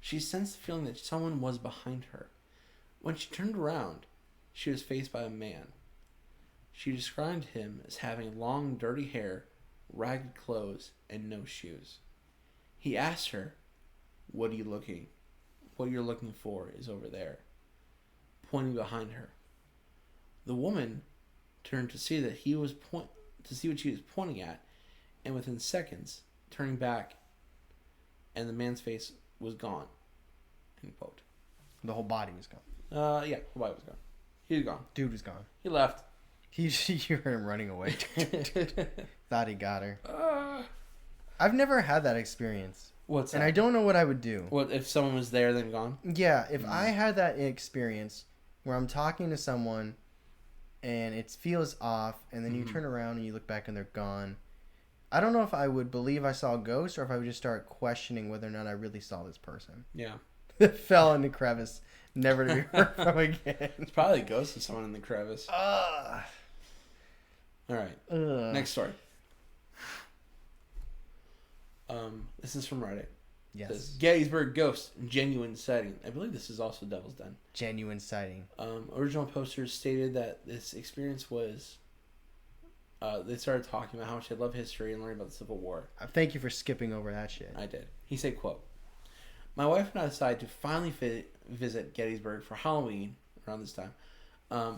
She sensed the feeling that someone was behind her. When she turned around, she was faced by a man. She described him as having long, dirty hair, ragged clothes, and no shoes. He asked her, What you're looking for is over there," pointing behind her. The woman turned to see what she was pointing at, and within seconds, turning back, and the man's face was gone. End quote. The whole body was gone. Yeah, the body was gone. He was gone. Dude was gone. He left. You heard him running away. Thought he got her. I've never had that experience. What's that? And I don't know what I would do. What if someone was there then gone? Yeah, if I had that experience where I'm talking to someone and it feels off, and then you turn around and you look back and they're gone. I don't know if I would believe I saw a ghost or if I would just start questioning whether or not I really saw this person. Yeah. That fell in the crevice, never to be heard from again. It's probably a ghost of someone in the crevice. All right. Next story. This is from Reddit. Yes. It says, Gettysburg ghost, genuine sighting. I believe this is also Devil's Den. Genuine sighting. Original posters stated that this experience was... they started talking about how much they love history and learning about the Civil War. Thank you for skipping over that shit. I did. He said, quote, "My wife and I decided to finally visit Gettysburg for Halloween, around this time,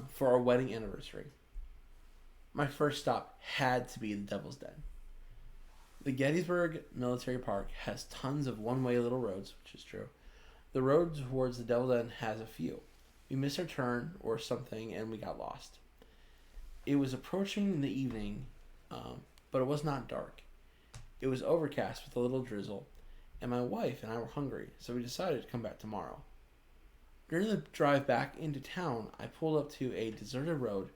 for our wedding anniversary. My first stop had to be the Devil's Den. The Gettysburg Military Park has tons of one-way little roads," which is true. "The road towards the Devil's Den has a few. We missed our turn or something and we got lost. It was approaching the evening, but it was not dark. It was overcast with a little drizzle, and my wife and I were hungry, so we decided to come back tomorrow. During the drive back into town, I pulled up to a deserted road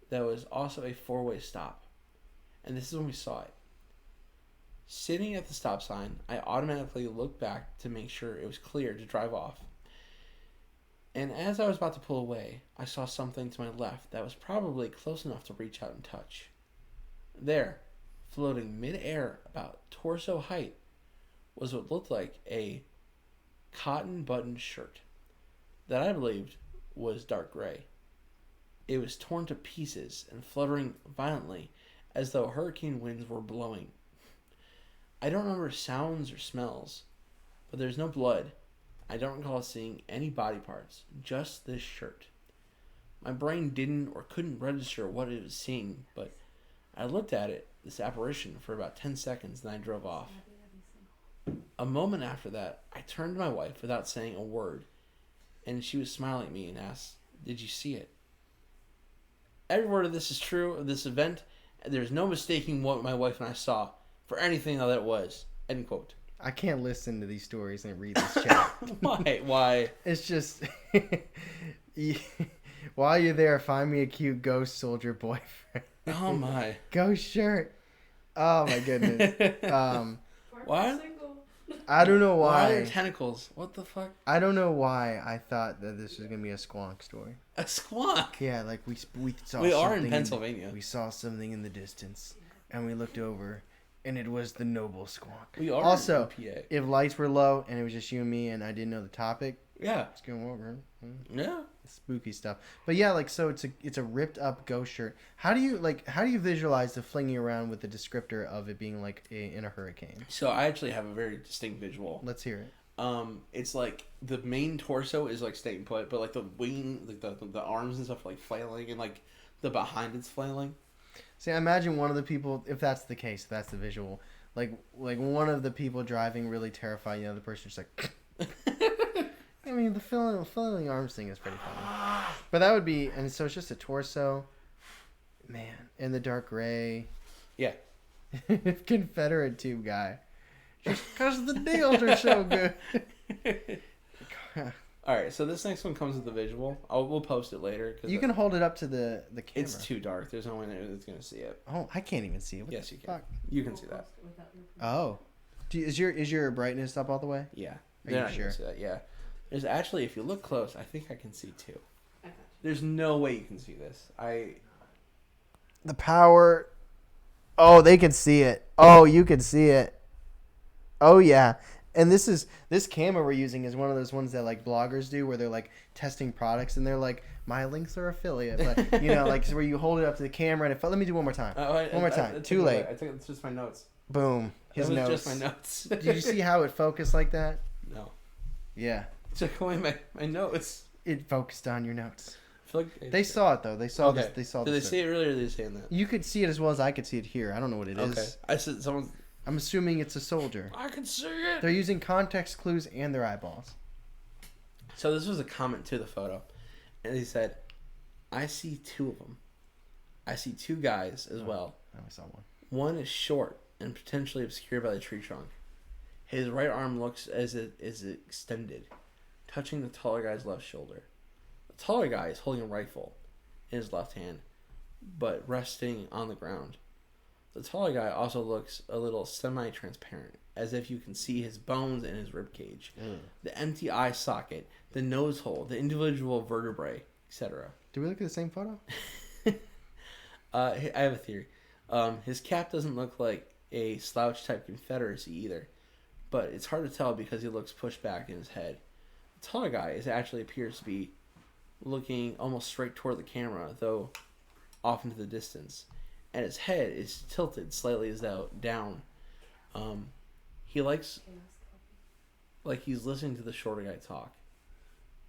that was also a four-way stop, and this is when we saw it. Sitting at the stop sign, I automatically looked back to make sure it was clear to drive off. And as I was about to pull away, I saw something to my left that was probably close enough to reach out and touch. There, floating mid-air about torso height, was what looked like a cotton button shirt that I believed was dark gray. It was torn to pieces and fluttering violently as though hurricane winds were blowing. I don't remember sounds or smells, but there's no blood. I don't recall seeing any body parts, just this shirt. My brain didn't or couldn't register what it was seeing, but I looked at it, this apparition, for about 10 seconds, then I drove off. A moment after that, I turned to my wife without saying a word, and she was smiling at me and asked, "Did you see it?" Every word of this is true of this event, and there's no mistaking what my wife and I saw for anything that it was. End quote. I can't listen to these stories and read this chat. Why? It's just... While you're there, find me a cute ghost soldier boyfriend. Oh my. Ghost shirt. Oh my goodness. Why? I don't know why. Why are there tentacles? What the fuck? I don't know why I thought that this was gonna be a squonk story. A squonk? Yeah, like we saw. We are something in Pennsylvania. We saw something in the distance, and we looked over, and it was the noble squonk. We are also, in PA. if lights were low and it was just you and me, and I didn't know the topic. Yeah. It's going over. Yeah. Spooky stuff. But yeah, like, so it's a ripped up ghost shirt. How do you visualize the flinging around with the descriptor of it being like in a hurricane? So I actually have a very distinct visual. Let's hear it. It's like the main torso is like staying put, but like the wing, like the arms and stuff, like flailing, and like the behind it's flailing. See, I imagine one of the people, if that's the case, if that's the visual, like one of the people driving really terrified, the other person just like. I mean, the flailing arms thing is pretty funny. But that would be, and so it's just a torso. Man, in the dark gray. Yeah. Confederate tube guy. Just because the deals are so good. Alright, so this next one comes with the visual. We'll post it later. You can hold it up to the camera. It's too dark. There's no one there that's going to see it. Oh, I can't even see it. What yes, the you can. Fuck? You can see that. Oh. Is your brightness up all the way? Yeah. Are you sure? See that. Yeah. There's actually, if you look close, I think I can see two. There's no way you can see this. The power. Oh, they can see it. Oh, you can see it. Oh, yeah. And this camera we're using is one of those ones that like bloggers do where they're like testing products and they're like, my links are affiliate, but you know, like where you hold it up to the camera and let me do one more time. One more time. Too late. I think it's just my notes. Boom. His That was notes. just my notes. Did you see how it focused like that? No. Yeah. Took away my notes. It focused on your notes. I feel like They saw it though. They saw this. They saw. Did they see it earlier? Or did they say that? You could see it as well as I could see it here. I don't know what it is. Okay. I said someone. I'm assuming it's a soldier. I can see it. They're using context clues and their eyeballs. So this was a comment to the photo, and he said, "I see two of them. I see two guys as well. I saw one. One is short and potentially obscured by the tree trunk. His right arm looks as it is extended, touching the taller guy's left shoulder. The taller guy is holding a rifle in his left hand, but resting on the ground. The taller guy also looks a little semi-transparent, as if you can see his bones and his rib cage, the empty eye socket, the nose hole, the individual vertebrae, etc." Do we look at the same photo? I have a theory. His cap doesn't look like a slouch type Confederacy either, but it's hard to tell because he looks pushed back in his head. The taller guy actually appears to be looking almost straight toward the camera, though off into the distance, and his head is tilted slightly as though down. He likes like he's listening to the shorter guy talk.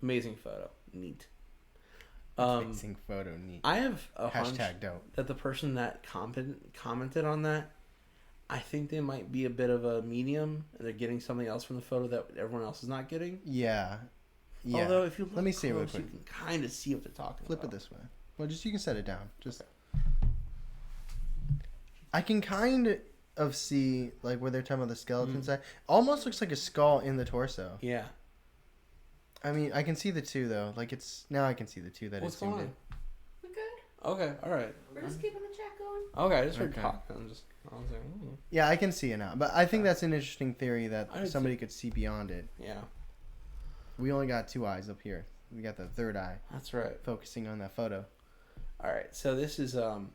Amazing photo, neat. Amazing photo, neat. I have a hunch dope that the person that commented on that, I think they might be a bit of a medium, and they're getting something else from the photo that everyone else is not getting. Yeah. Although if you look let me see close, real quick. you can kind of see what they're talking Flip about. it this way. Well, just you can set it down. Just. I can kind of see like where they're talking about the skeleton side. Almost looks like a skull in the torso. Yeah. I mean, I can see the two though. Like it's now I can see the two that What's it's zoomed going in. We're good. Okay. All right. We're just keeping the chat going. Okay. I just heard Okay. talk. I was like, Yeah, I can see it now. But I think that's an interesting theory that I would somebody could see beyond it. yeah, We only got two eyes up here. We got the third eye that's right. focusing on that photo. All right. So this is The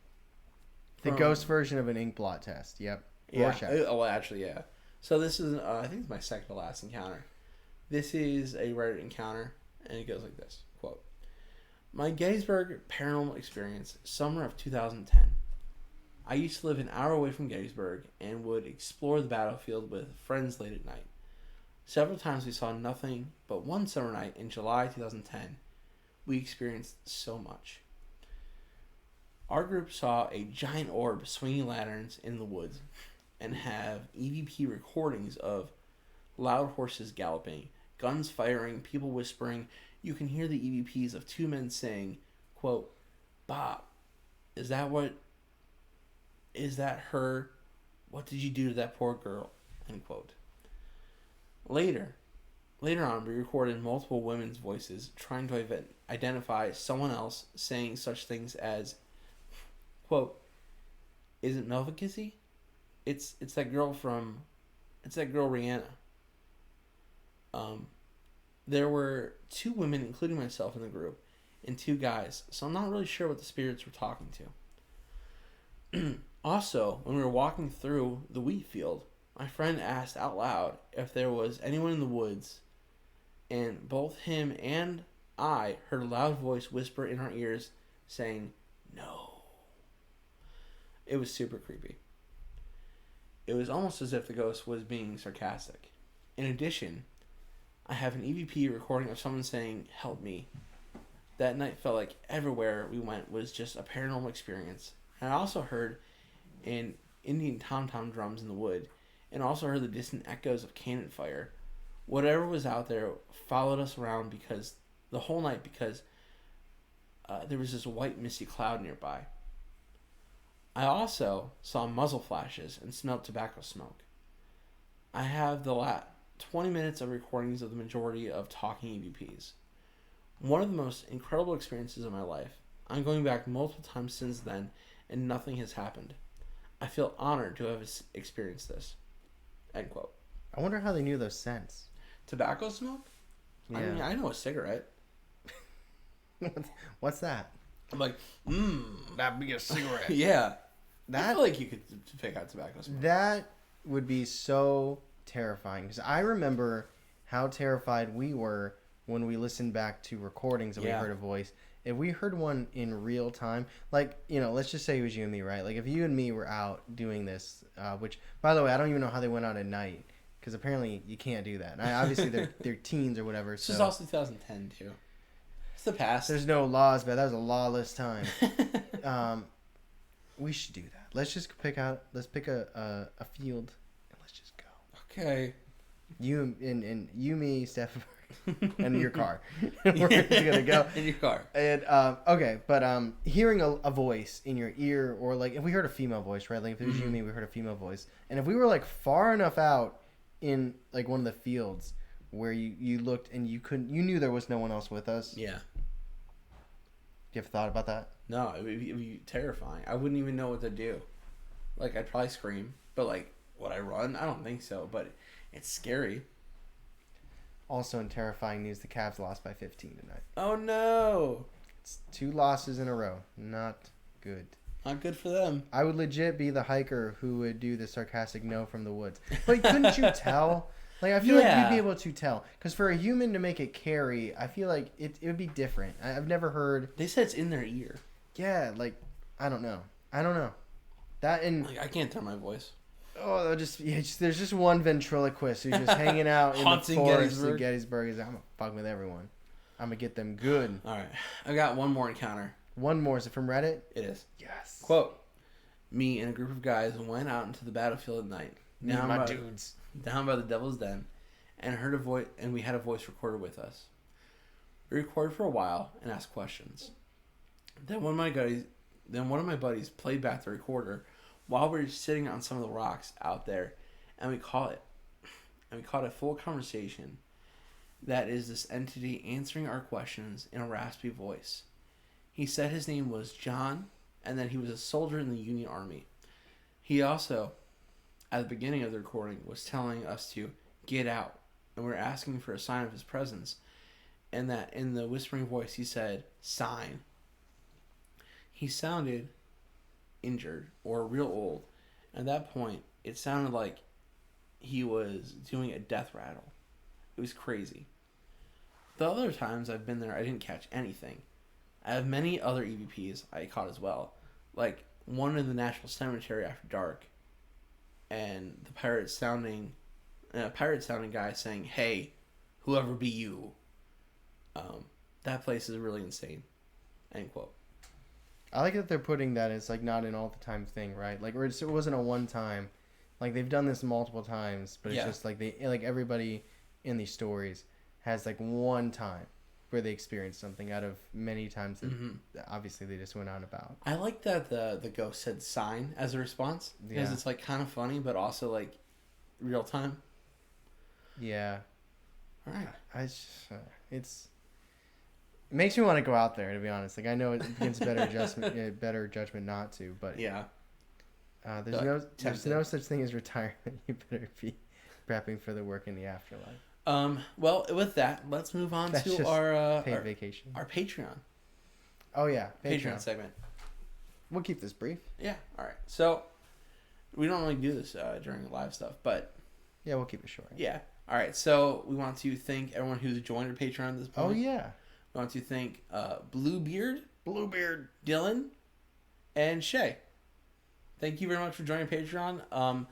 from- ghost version of an ink blot test. Yep. Yeah. Rorschach. Well, actually, yeah. So this is I think it's my second to last encounter. This is a Reddit encounter, and it goes like this: quote, "My Gettysburg paranormal experience, summer of 2010. I used to live an hour away from Gettysburg and would explore the battlefield with friends late at night. Several times we saw nothing, but one summer night in July 2010, we experienced so much. Our group saw a giant orb swinging lanterns in the woods and have EVP recordings of loud horses galloping, guns firing, people whispering. You can hear the EVPs of two men saying, quote, 'Bob, is that her? What did you do to that poor girl?' End quote. Later on, we recorded multiple women's voices trying to identify someone else saying such things as, quote, 'Is it Melvakizzy? It's that girl Rihanna.' There were two women, including myself, in the group, and two guys, so I'm not really sure what the spirits were talking to. Also, when we were walking through the wheat field, my friend asked out loud if there was anyone in the woods, and both him and I heard a loud voice whisper in our ears saying, 'No.' It was super creepy. It was almost as if the ghost was being sarcastic. In addition, I have an EVP recording of someone saying, 'Help me.' That night felt like everywhere we went was just a paranormal experience. And I also heard an Indian tom-tom drums in the wood, and also heard the distant echoes of cannon fire. Whatever was out there followed us around because the whole night because there was this white misty cloud nearby. I also saw muzzle flashes and smelled tobacco smoke. I have the last 20 minutes of recordings of the majority of talking EVPs. One of the most incredible experiences of my life. I'm going back multiple times since then, and nothing has happened. I feel honored to have experienced this." End quote. I wonder how they knew those scents. Tobacco smoke? I Yeah. mean, I know a cigarette. What's that? I'm like, That'd be a cigarette. yeah. I That feel like you could pick out tobacco smoke. that would be so terrifying. Because I remember how terrified we were when we listened back to recordings and we heard a voice. If we heard one in real time, like, let's just say it was you and me, right? Like, if you and me were out doing this, which, by the way, I don't even know how they went out at night, because apparently you can't do that. Obviously, they're teens or whatever. This is also 2010, too. It's the past. There's no laws, but that was a lawless time. We should do that. Let's pick a field, and let's just go. Okay. You and you, me, Steph, and your car. We're just gonna go in your car. And okay, but hearing a voice in your ear, or like if we heard a female voice, right? Like if it was you and me, we heard a female voice, and if we were like far enough out in like one of the fields where you looked and you knew there was no one else with us. Yeah. You ever thought about that? No, it'd be terrifying. I wouldn't even know what to do. Like, I'd probably scream, but like, would I run? I don't think so, but it's scary. Also, in terrifying news, the Cavs lost by 15 tonight. Oh no! It's 2 losses in a row. Not good. Not good for them. I would legit be the hiker who would do the sarcastic no from the woods. But couldn't you tell? Like, I feel like you'd be able to tell. Because for a human to make it carry, I feel like it would be different. I've never heard... They said it's in their ear. Yeah, like, I don't know. That and... Like, I can't tell my voice. Oh, there's just one ventriloquist who's just hanging out in the forest in Gettysburg. He's like, I'm going to fuck with everyone. I'm going to get them good. All right. I got one more encounter. One more. Is it from Reddit? It is. Yes. Quote, me and a group of guys went out into the battlefield at night. Down by the Devil's Den, and heard a voice, and we had a voice recorded with us. We recorded for a while and asked questions. Then one of my buddies played back the recorder while we were sitting on some of the rocks out there, and we caught a full conversation. That is this entity answering our questions in a raspy voice. He said his name was John, and that he was a soldier in the Union Army. He also, at the beginning of the recording, was telling us to get out, and we were asking for a sign of his presence, and that in the whispering voice he said, sign. He sounded injured or real old. At that point, it sounded like he was doing a death rattle. It was crazy. The other times I've been there, I didn't catch anything. I have many other EVPs I caught as well, like one in the National Cemetery after dark, and the pirate sounding guy saying, "Hey, whoever be you." That place is really insane. End quote. I like that they're putting that as like not an all the time thing, right? Like it wasn't a one time. Like they've done this multiple times, but it's just like everybody in these stories has like one time where they experienced something out of many times that obviously they just went on about. I like that the ghost said sign as a response because it's like kind of funny but also like real time. Yeah. All right. It makes me want to go out there, to be honest. Like I know it against better judgment not to, but there's no such thing as retirement. You better be prepping for the work in the afterlife. Well, with that, let's move on to our paid vacation. Our Patreon. Oh yeah, Patreon segment. We'll keep this brief. Yeah. All right. So we don't really do this during the live stuff, but yeah, we'll keep it short. Yeah. All right. So we want to thank everyone who's joined our Patreon at this point. Oh yeah. We want to thank Bluebeard, Dylan, and Shay. Thank you very much for joining Patreon.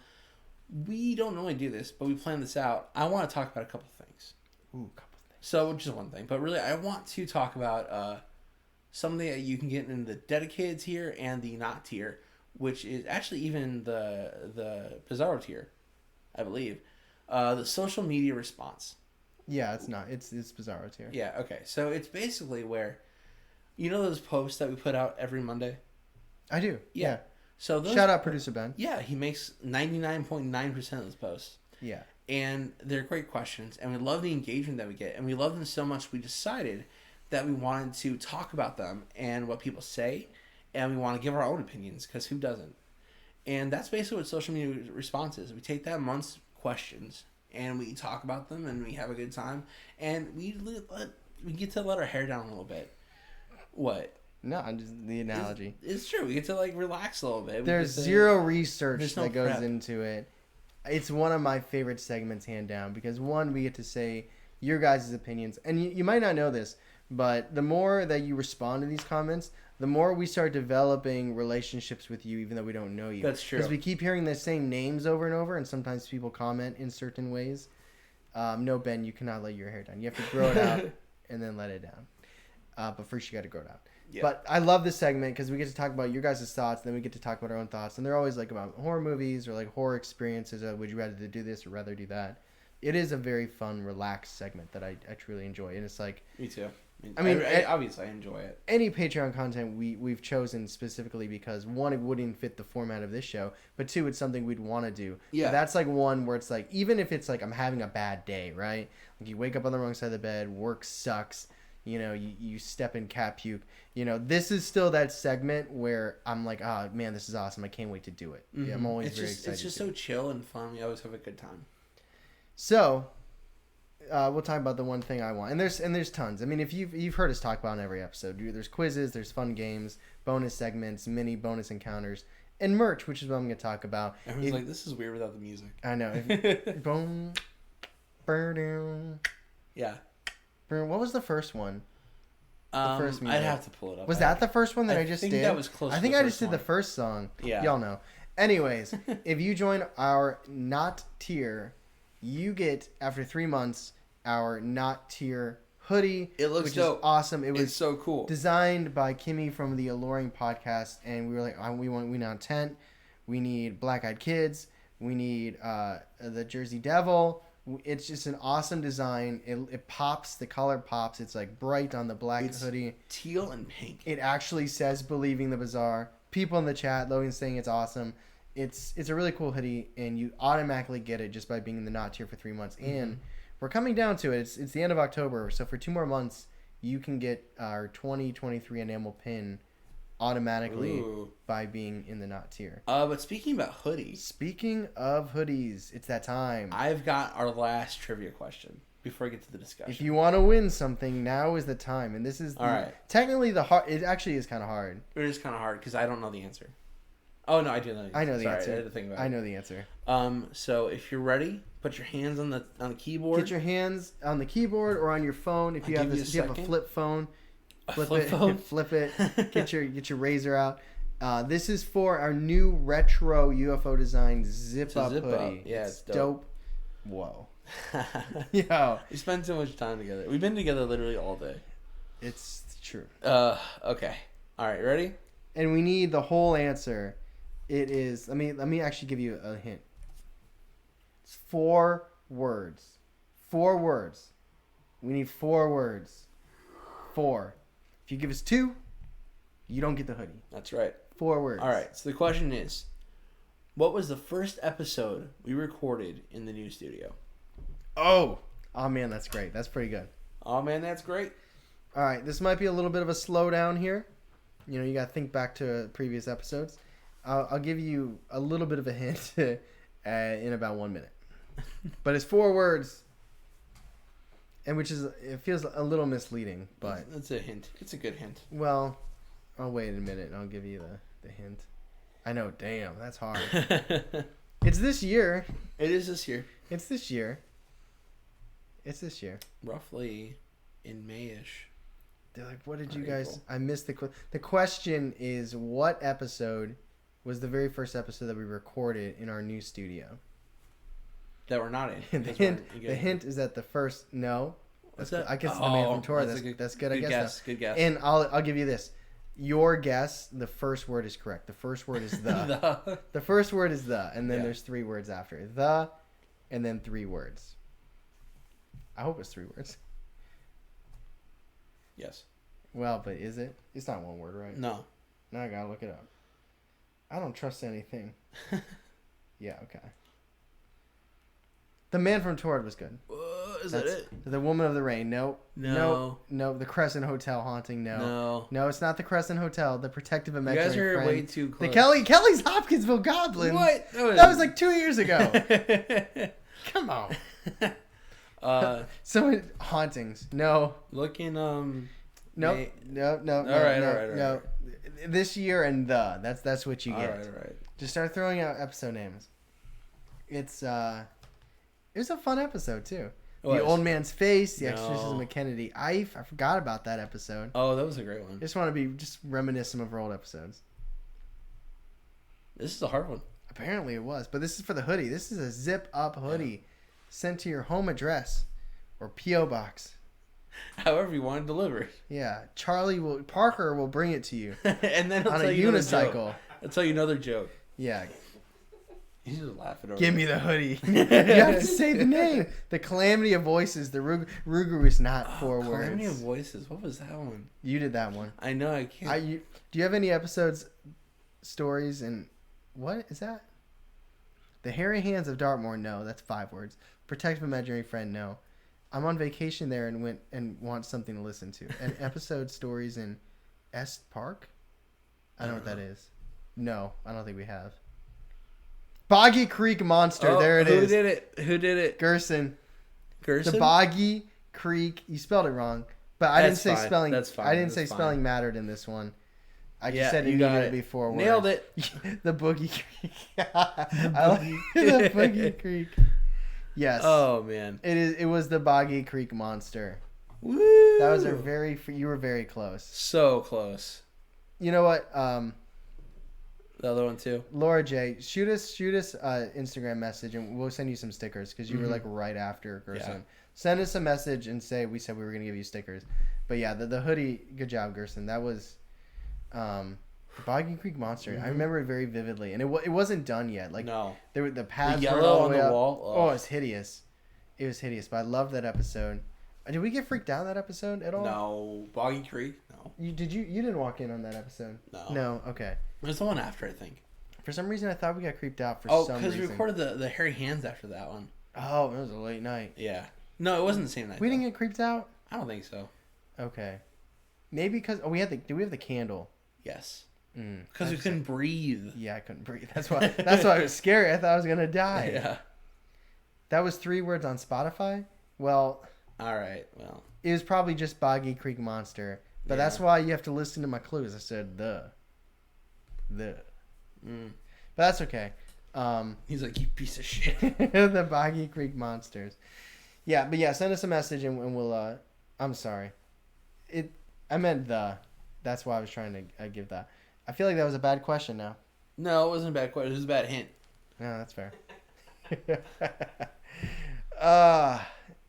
We don't normally do this, but we planned this out. I want to talk about a couple things. Ooh, a couple things. So, just one thing. But really, I want to talk about something that you can get in the dedicated tier and the not tier, which is actually even the Bizarro tier, I believe. The social media response. Yeah, it's not. It's Bizarro tier. Yeah, okay. So, it's basically where, you know those posts that we put out every Monday? I do. Yeah. So shout out producer Ben. Yeah, he makes 99.9% of those posts. Yeah. And they're great questions, and we love the engagement that we get, and we love them so much we decided that we wanted to talk about them and what people say, and we want to give our own opinions, because who doesn't? And that's basically what social media response is. We take that month's questions, and we talk about them, and we have a good time, and we get to let our hair down a little bit. What? No, just the analogy. It's true. We get to like relax a little bit. There's zero research that goes into it. It's one of my favorite segments, hand down, because one, we get to say your guys' opinions. And you might not know this, but the more that you respond to these comments, the more we start developing relationships with you, even though we don't know you. That's true. Because we keep hearing the same names over and over, and sometimes people comment in certain ways. No, Ben, you cannot let your hair down. You have to grow it out and then let it down. But first, you got to grow it out. Yeah. But I love this segment because we get to talk about your guys' thoughts, then we get to talk about our own thoughts. And they're always like about horror movies or like horror experiences. Would you rather do this or rather do that? It is a very fun, relaxed segment that I truly enjoy. And it's like... Me too. I mean, obviously, I enjoy it. Any Patreon content we've chosen specifically because, one, it wouldn't fit the format of this show, but two, it's something we'd want to do. Yeah. But that's like one where it's like, even if it's like I'm having a bad day, right? Like you wake up on the wrong side of the bed, work sucks, you step in cat puke. This is still that segment where I'm like, oh, man, this is awesome. I can't wait to do it. Mm-hmm. Yeah, I'm always very excited. It's just so chill and fun. We always have a good time. So... we'll talk about the one thing I want, and there's tons. I mean, if you've heard us talk about in every episode, there's quizzes, there's fun games, bonus segments, mini bonus encounters, and merch, which is what I'm going to talk about. Everyone's like, this is weird without the music. I know. Boom, burn. Yeah. What was the first one? The first music. I'd have to pull it up. Was that the first one that I just did? I think that was close. I think I just did the first song. Yeah. Y'all know. Anyways, if you join our not tier, you get after 3 months our not tier hoodie. It looks which dope. Is awesome. It's so cool. Designed by Kimmy from the Alluring podcast, and we were like, we want tent. We need Black Eyed Kids. We need the Jersey Devil. It's just an awesome design. It pops. The color pops. It's like bright on the black hoodie. Teal and pink. It actually says "Believing the Bazaar." People in the chat, Logan's saying it's awesome. It's a really cool hoodie, and you automatically get it just by being in the not tier for 3 months. Mm-hmm. And we're coming down to it. It's the end of October, so for 2 more months, you can get our 2023 enamel pin automatically by being in the not tier. But speaking about hoodies. Speaking of hoodies, it's that time. I've got our last trivia question before I get to the discussion. If you want to win something, now is the time. And this is technically the hard. It actually is kind of hard. It is kind of hard because I don't know the answer. Oh no, I do know the answer. I know the answer. I had to think about it. I know the answer. So if you're ready, put your hands on the keyboard. Get your hands on the keyboard or on your phone. If you have a flip phone. Flip it. Get your razor out. This is for our new retro UFO design zip up hoodie. Yeah, it's dope. Whoa. Yo. We spend too much time together. We've been together literally all day. It's true. Okay. All right, ready? And we need the whole answer. It is. Let me actually give you a hint. It's 4 words. 4 words. We need 4 words. 4. If you give us 2, you don't get the hoodie. That's right. 4 words. All right. So the question is, what was the first episode we recorded in the new studio? Oh man, that's great. That's pretty good. Oh man, that's great. All right. This might be a little bit of a slowdown here. You got to think back to previous episodes. I'll give you a little bit of a hint in about 1 minute. But it's 4 words. And it feels a little misleading, but... It's a hint. It's a good hint. Well, I'll wait a minute and I'll give you the hint. I know, damn, that's hard. It's this year. It is this year. It's this year. It's this year. Roughly in May-ish. They're like, what did you guys... April. I missed the question is, what episode was the very first episode that we recorded in our new studio? That we're not in. The hint is that the first... No. What's that? I guess it's the man from Tora. That's good, I guess. Good guess. And I'll give you this. Your guess, the first word is correct. The first word is the. The first word is the, and then there's 3 words after. The, and then 3 words. I hope it's 3 words. Yes. Well, but is it? It's not 1 word, right? No. Now I gotta look it up. I don't trust anything. Yeah, okay. The Man from Torrid was good. Is that it? The Woman of the Rain. Nope. No. The Crescent Hotel Haunting. No, it's not the Crescent Hotel. The Protective You Imaginary guys are Friend. way too close. The Kelly's Hopkinsville Goblins. What? That was like 2 years ago. Come on. So hauntings. No. Looking Nope. No. All right. This year and that's what you get. All right. Just start throwing out episode names. It was a fun episode too. It was. The Old Man's Face, The Exorcism of Kennedy Ife. I forgot about that episode. Oh, that was a great one. I just want to be just reminiscent of our old episodes. This is a hard one. Apparently it was, but this is for the hoodie. This is a zip up hoodie sent to your home address or P.O. box. However you want it delivered. Yeah, Parker will bring it to you And then on a unicycle. I'll tell you another joke. Yeah. He's just laughing over Give me the hoodie. You have to say the name. The Calamity of Voices. The Ruger is not 4 words. Calamity of Voices. What was that one? You did that one. I know I can't. Do you have any episodes, stories, and what is that? The Hairy Hands of Dartmoor. No, that's 5 words. Protective imaginary friend. No. I'm on vacation there and went and want something to listen to. And episode stories in Est Park. I don't know what that is. No, I don't think we have. Boggy Creek Monster. There it is. Who did it? Gerson. Gerson? The Boggy Creek. You spelled it wrong. But I didn't say spelling. That's fine. I didn't say spelling mattered in this one. I just said it you got needed it. to be 4 words. Nailed it. The Boogie Creek. I like the Boogie Creek. Yes. Oh man. It was the Boggy Creek Monster. Woo! That was you were very close. So close. You know what? The other one too. Laura J, shoot us Instagram message and we'll send you some stickers because you were like right after Gerson. Yeah. Send us a message and say we said we were gonna give you stickers. But yeah, the hoodie. Good job, Gerson. That was the Boggy Creek Monster. Mm-hmm. I remember it very vividly, and it wasn't done yet. Like no, there were the pads the were yellow all on way the up. wall. Oh, it's hideous. It was hideous, but I loved that episode. Did we get freaked out in that episode at all? No, Boggy Creek. No. You didn't walk in on that episode? No. No. Okay. There's the one after, I think. For some reason, I thought we got creeped out for some reason. Oh, because we recorded the hairy hands after that one. Oh, it was a late night. Yeah. No, it wasn't the same night. We didn't get creeped out? I don't think so. Okay. Maybe because we have the candle? Yes. Mm. Because we couldn't breathe. Yeah, I couldn't breathe. That's why it was scary. I thought I was gonna die. Yeah. That was 3 words on Spotify. Well. All right. Well. It was probably just Boggy Creek Monster, but that's why you have to listen to my clues. I said the. Mm. But that's okay. He's like, you piece of shit. The Boggy Creek Monsters. Yeah, but yeah, send us a message and we'll. I'm sorry. I meant the. That's why I was trying to give that. I feel like that was a bad question now. No, it wasn't a bad question. It was a bad hint. No, that's fair.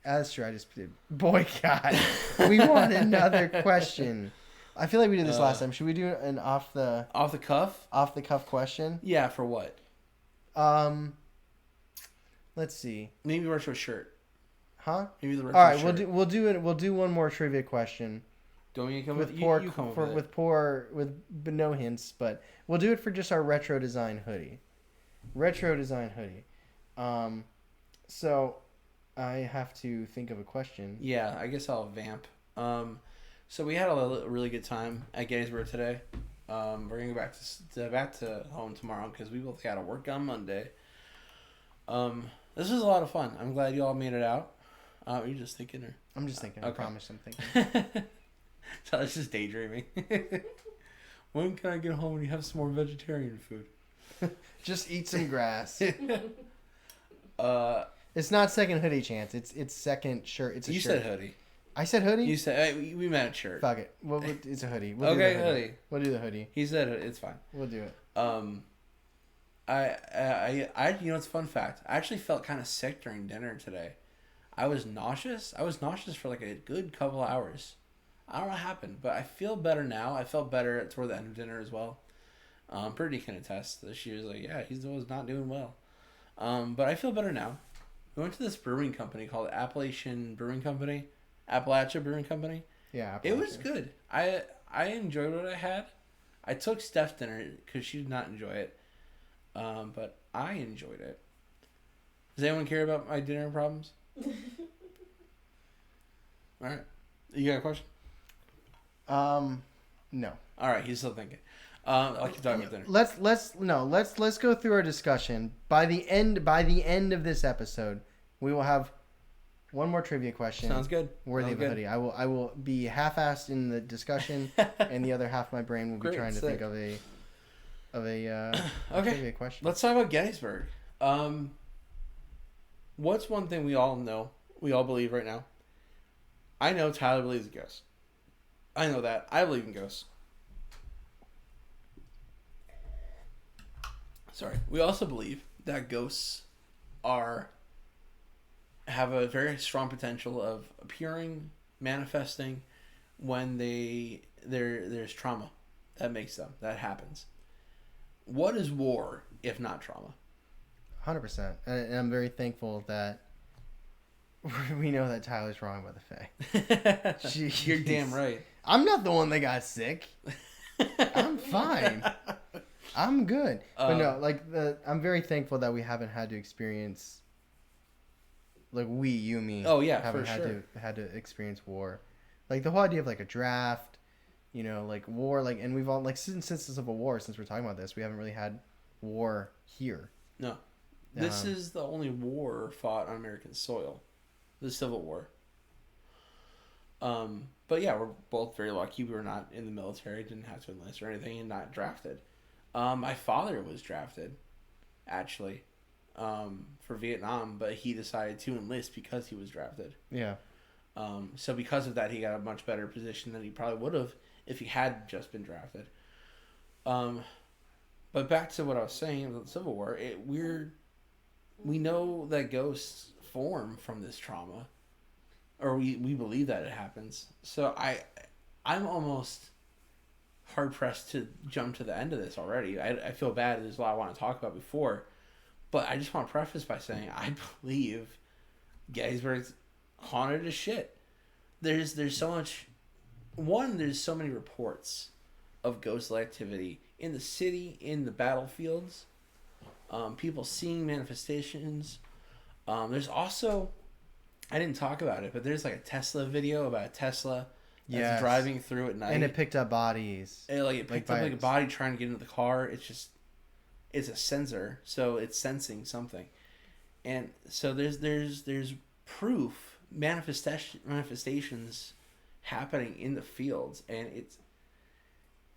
That's true. I just did. Boycott. We want another question. I feel like we did this last time. Should we do an off the cuff question? Yeah, for what? Let's see. Maybe retro shirt. Huh? Maybe the retro All right, shirt. we'll do one more trivia question. Don't you come with with poor you come with no hints, but we'll do it for just our retro design hoodie. So I have to think of a question. Yeah, I guess I'll vamp. So we had a really good time at Gettysburg today. We're gonna go back to home tomorrow because we both got to work on Monday. This was a lot of fun. I'm glad you all made it out. Are you just thinking, or I'm just thinking. Okay. I promise I'm thinking. So I was just daydreaming. When can I get home and you have some more vegetarian food? Just eat some grass. Uh, It's not second hoodie chance. It's second shirt. It's a you shirt. said hoodie. I said hoodie? You said we meant shirt. Fuck it. It's a hoodie. We'll do Okay, the hoodie. We'll do the hoodie. He said it. It's fine. We'll do it. I you know, it's a fun fact. I actually felt kind of sick during dinner today. I was nauseous. For like a good couple hours. I don't know what happened, but I feel better now. I felt better toward the end of dinner as well. Brittany can attest that she was like, yeah, he was not doing well. But I feel better now. We went to this brewing company called Appalachian Brewing Company. Appalachia Brewing Company. Yeah, It was good. I enjoyed what I had. I took Steph's dinner because she did not enjoy it. But I enjoyed it. Does anyone care about my dinner problems? All right. You got a question? No. All right, he's still thinking. I'll keep talking about dinner. Let's go through our discussion. By the end of this episode, we will have one more trivia question. Sounds good. Worthy of a hoodie. I will be half-assed in the discussion, and the other half of my brain will be trying to think of a Okay. trivia question. Let's talk about Gettysburg. What's one thing we all know, we all believe right now? I know Tyler believes in ghosts. I know that. I believe in ghosts. Sorry. We also believe that ghosts have a very strong potential of appearing, manifesting when there's trauma that happens. What is war if not trauma? 100%. And I'm very thankful that we know that Tyler's wrong about the Fae. You're damn right. I'm not the one that got sick. I'm fine. I'm good. But no, I'm very thankful that we haven't had to experience, you, me. Oh yeah, haven't for had sure. had to experience war. Like the whole idea of like a draft, war, and we've all since the Civil War, since we're talking about this, we haven't really had war here. No. This is the only war fought on American soil. The Civil War. But yeah, we're both very lucky we were not in the military, didn't have to enlist or anything, and not drafted. My father was drafted, actually, for Vietnam, but he decided to enlist because he was drafted. Yeah. So because of that, he got a much better position than he probably would have if he had just been drafted. But back to what I was saying about the Civil War, we know that ghosts form from this trauma, or we believe that it happens. So I'm almost hard pressed to jump to the end of this already. I feel bad. There's a lot I want to talk about before, but I just want to preface by saying I believe Gettysburg's haunted as shit. There's so much. There's so many reports of ghostly activity in the city, in the battlefields. People seeing manifestations. There's also, I didn't talk about it, but there's like a Tesla video about a Tesla that's driving through at night, and it picked up bodies. It picked up a body trying to get into the car. It's a sensor, so it's sensing something, and so there's proof manifestations happening in the fields, and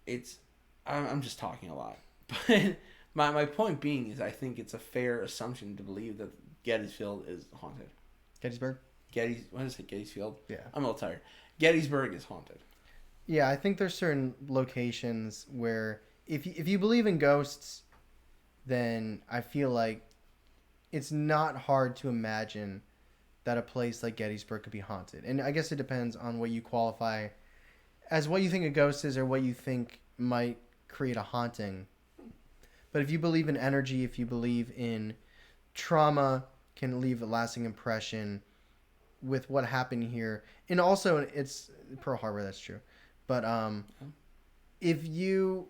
it's I'm just talking a lot, but my point being is I think it's a fair assumption to believe that Gettysburg is haunted. Gettysburg? What is it? Gettysfield? Yeah. I'm a little tired. Gettysburg is haunted. Yeah, I think there's certain locations where if you believe in ghosts, then I feel like it's not hard to imagine that a place like Gettysburg could be haunted. And I guess it depends on what you qualify as what you think a ghost is or what you think might create a haunting. But if you believe in energy, if you believe in trauma can leave a lasting impression with what happened here. And also it's Pearl Harbor, that's true. But if you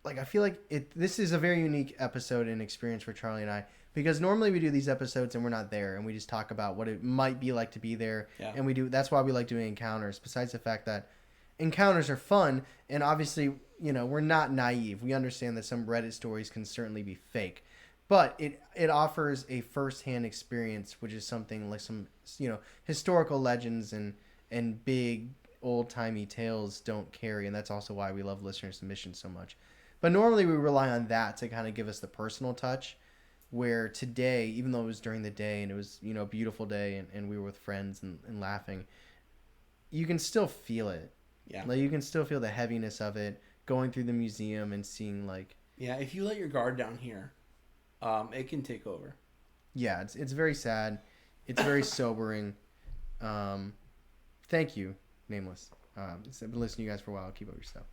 I feel like this is a very unique episode and experience for Charlie and I, because normally we do these episodes and we're not there and we just talk about what it might be like to be there. Yeah. And that's why we like doing encounters, besides the fact that encounters are fun, and obviously, we're not naive. We understand that some Reddit stories can certainly be fake, but it offers a first-hand experience, which is something like some historical legends and big old-timey tales don't carry, and that's also why we love listener submissions so much. But normally we rely on that to kind of give us the personal touch, where today, even though it was during the day and it was a beautiful day and we were with friends and laughing, you can still feel it. Yeah. You can still feel the heaviness of it going through the museum and seeing Yeah, if you let your guard down here, it can take over. Yeah, it's very sad. It's very sobering. Thank you, Nameless. I've been listening to you guys for a while. Keep up your stuff.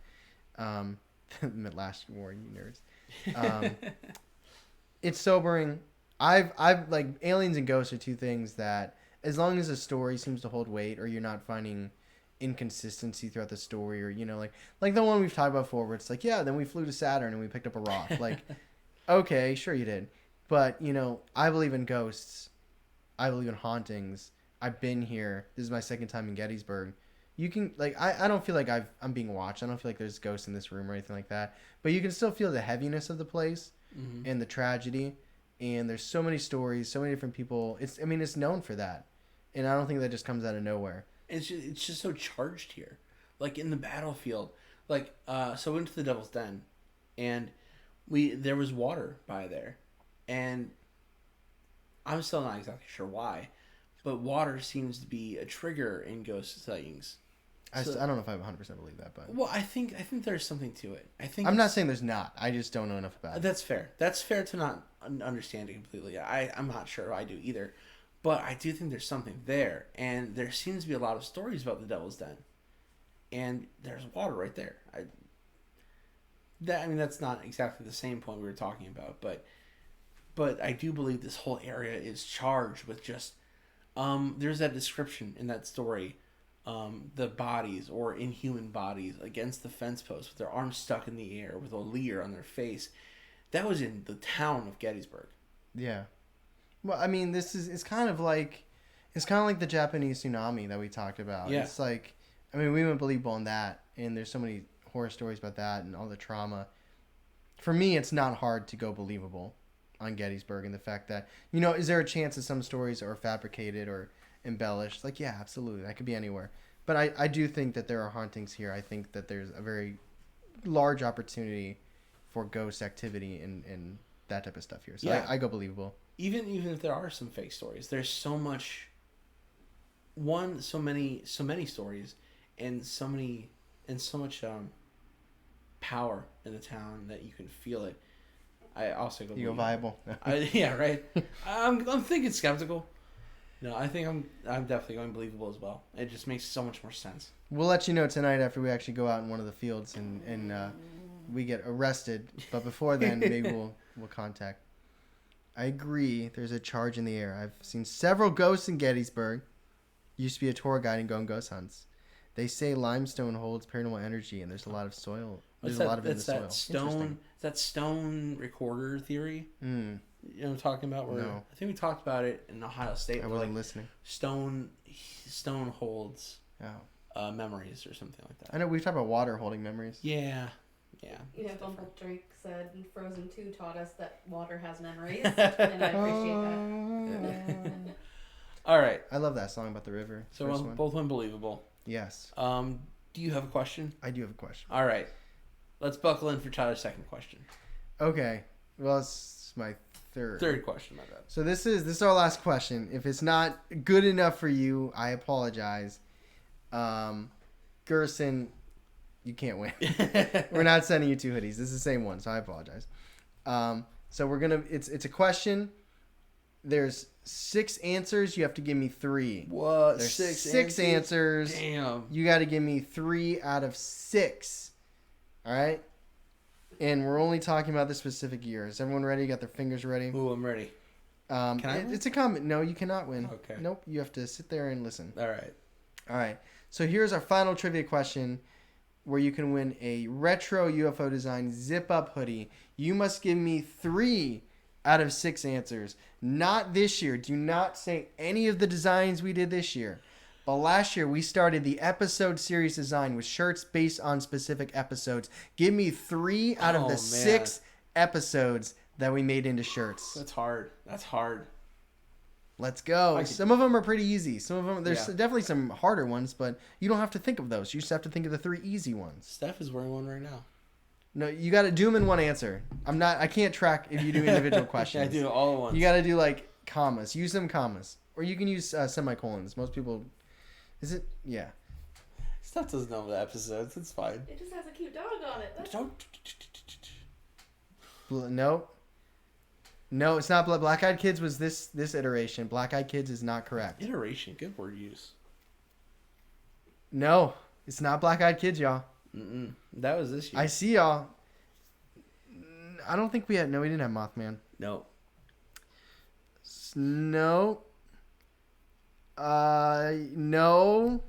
Last warning, you nerds. It's sobering. I've aliens and ghosts are two things that, as long as the story seems to hold weight, or you're not finding inconsistency throughout the story, or like the one we've talked about before, where it's then we flew to Saturn and we picked up a rock. Okay, sure you did, but I believe in ghosts. I believe in hauntings. I've been here. This is my second time in Gettysburg. You can I don't feel like I'm being watched. I don't feel like there's ghosts in this room or anything like that. But you can still feel the heaviness of the place and the tragedy. And there's so many stories, so many different people. It's known for that, and I don't think that just comes out of nowhere. It's just so charged here, in the battlefield. So we went to the Devil's Den, and there was water by there, and I'm still not exactly sure why, but water seems to be a trigger in ghost sightings. I don't know if I 100% believe that, but Well, I think there's something to it. I'm not saying there's not. I just don't know enough about it. That's fair. That's fair to not understand it completely. I'm not sure I do either, but I do think there's something there, and there seems to be a lot of stories about the Devil's Den, and there's water right there. That's not exactly the same point we were talking about, but I do believe this whole area is charged with just there's that description in that story. The bodies or inhuman bodies against the fence post with their arms stuck in the air with a leer on their face. That was in the town of Gettysburg. Yeah. Well, I mean, it's kind of like the Japanese tsunami that we talked about. Yeah. It's like, I mean, we wouldn't believe on that, and there's so many horror stories about that and all the trauma. For me, it's not hard to go believable on Gettysburg and the fact that, is there a chance that some stories are fabricated or embellished? Like, yeah, absolutely, that could be anywhere, but I do think that there are hauntings here. I think that there's a very large opportunity for ghost activity and that type of stuff here, so yeah. I go believable. Even if there are some fake stories, there's so many stories and so much power in the town that you can feel it. I also go viable. Yeah, right. I'm thinking skeptical. No, I think I'm definitely going believable as well. It just makes so much more sense. We'll let you know tonight after we actually go out in one of the fields and we get arrested. But before then, maybe we'll contact. I agree. There's a charge in the air. I've seen several ghosts in Gettysburg. Used to be a tour guide and go on ghost hunts. They say limestone holds paranormal energy, and there's a lot of soil. There's a lot of it in the soil. That stone recorder theory. Mm. You know what I'm talking about? No. I think we talked about it in Ohio State. I wasn't listening. Stone holds memories or something like that. I know we've talked about water holding memories. Yeah. Yeah, Bumble Drake said in Frozen 2 taught us that water has memories, and I appreciate that. All right. I love that song about the river. So both unbelievable. Yes. Do you have a question? I do have a question. All right. Let's buckle in for Tyler's second question. Okay. Well, it's my third question, my bad. So this is our last question. If it's not good enough for you, I apologize. Gerson, you can't win. We're not sending you 2 hoodies. This is the same one, so I apologize. So we're gonna. It's a question. There's 6 answers. You have to give me 3. What? There's 6 answers. Damn. You got to give me 3 out of 6. All right. And we're only talking about the specific year. Is everyone ready? Got their fingers ready? Ooh, I'm ready. Can I win? It's a comment. No, you cannot win. Okay. Nope. You have to sit there and listen. All right. So here's our final trivia question where you can win a retro UFO design zip-up hoodie. You must give me 3 out of 6 answers. Not this year. Do not say any of the designs we did this year. But last year, we started the episode series design with shirts based on specific episodes. Give me 3 out of the 6 episodes that we made into shirts. That's hard. Let's go. Some of them are pretty easy. Some of them, there's definitely some harder ones, but you don't have to think of those. You just have to think of the 3 easy ones. Steph is wearing one right now. No, you got to do them in one answer. I can't track if you do individual questions. I do all at once. You got to do like commas. Use them commas. Or you can use semicolons. Most people... Is it? Yeah. Steph doesn't know the episodes. It's fine. It just has a cute dog on it. No, it's not. Black Eyed Kids was this iteration. Black Eyed Kids is not correct. Iteration. Good word use. No, it's not Black Eyed Kids, y'all. That was this year. I see y'all. I don't think we had... No, we didn't have Mothman. No. No. No.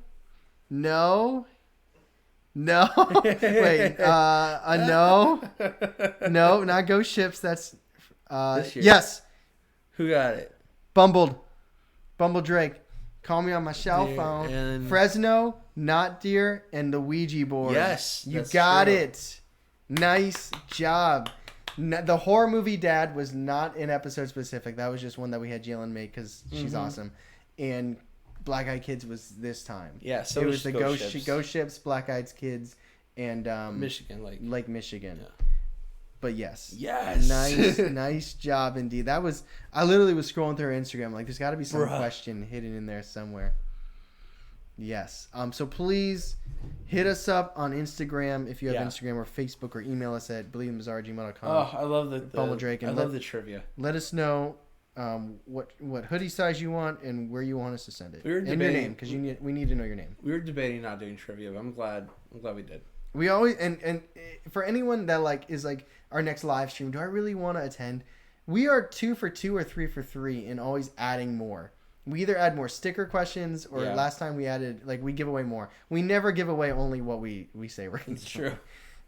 Wait. No. No, not Ghost Ships. That's this year. Yes. Who got it? Bumble Drake. Call me on my cell phone. And... Fresno, Not Deer, and the Ouija board. Yes. You got it. Nice job. The horror movie Dad was not an episode specific. That was just one that we had Jalen make because she's awesome. And Black Eyed Kids was this time. Yeah, so it was the Ghost Ships, Black Eyed Kids, and Michigan, Lake Michigan. Yeah. But yes. Yes. Nice job indeed. I literally was scrolling through her Instagram. Like, there's got to be some question hidden in there somewhere. Yes. So please hit us up on Instagram if you have Instagram or Facebook, or email us at believeinbizarre@gmail.com. Oh, I love the Bumble Drake. And I love the trivia. Let us know what hoodie size you want and where you want us to send it. We were and your name, because we need to know your name. We were debating not doing trivia, but I'm glad we did. We always and for anyone that is our next live stream, do I really want to attend? We are 2 for 2 or 3 for 3 and always adding more. We either add more sticker questions, or last time we added, we give away more. We never give away only what we say we're going to. It's true.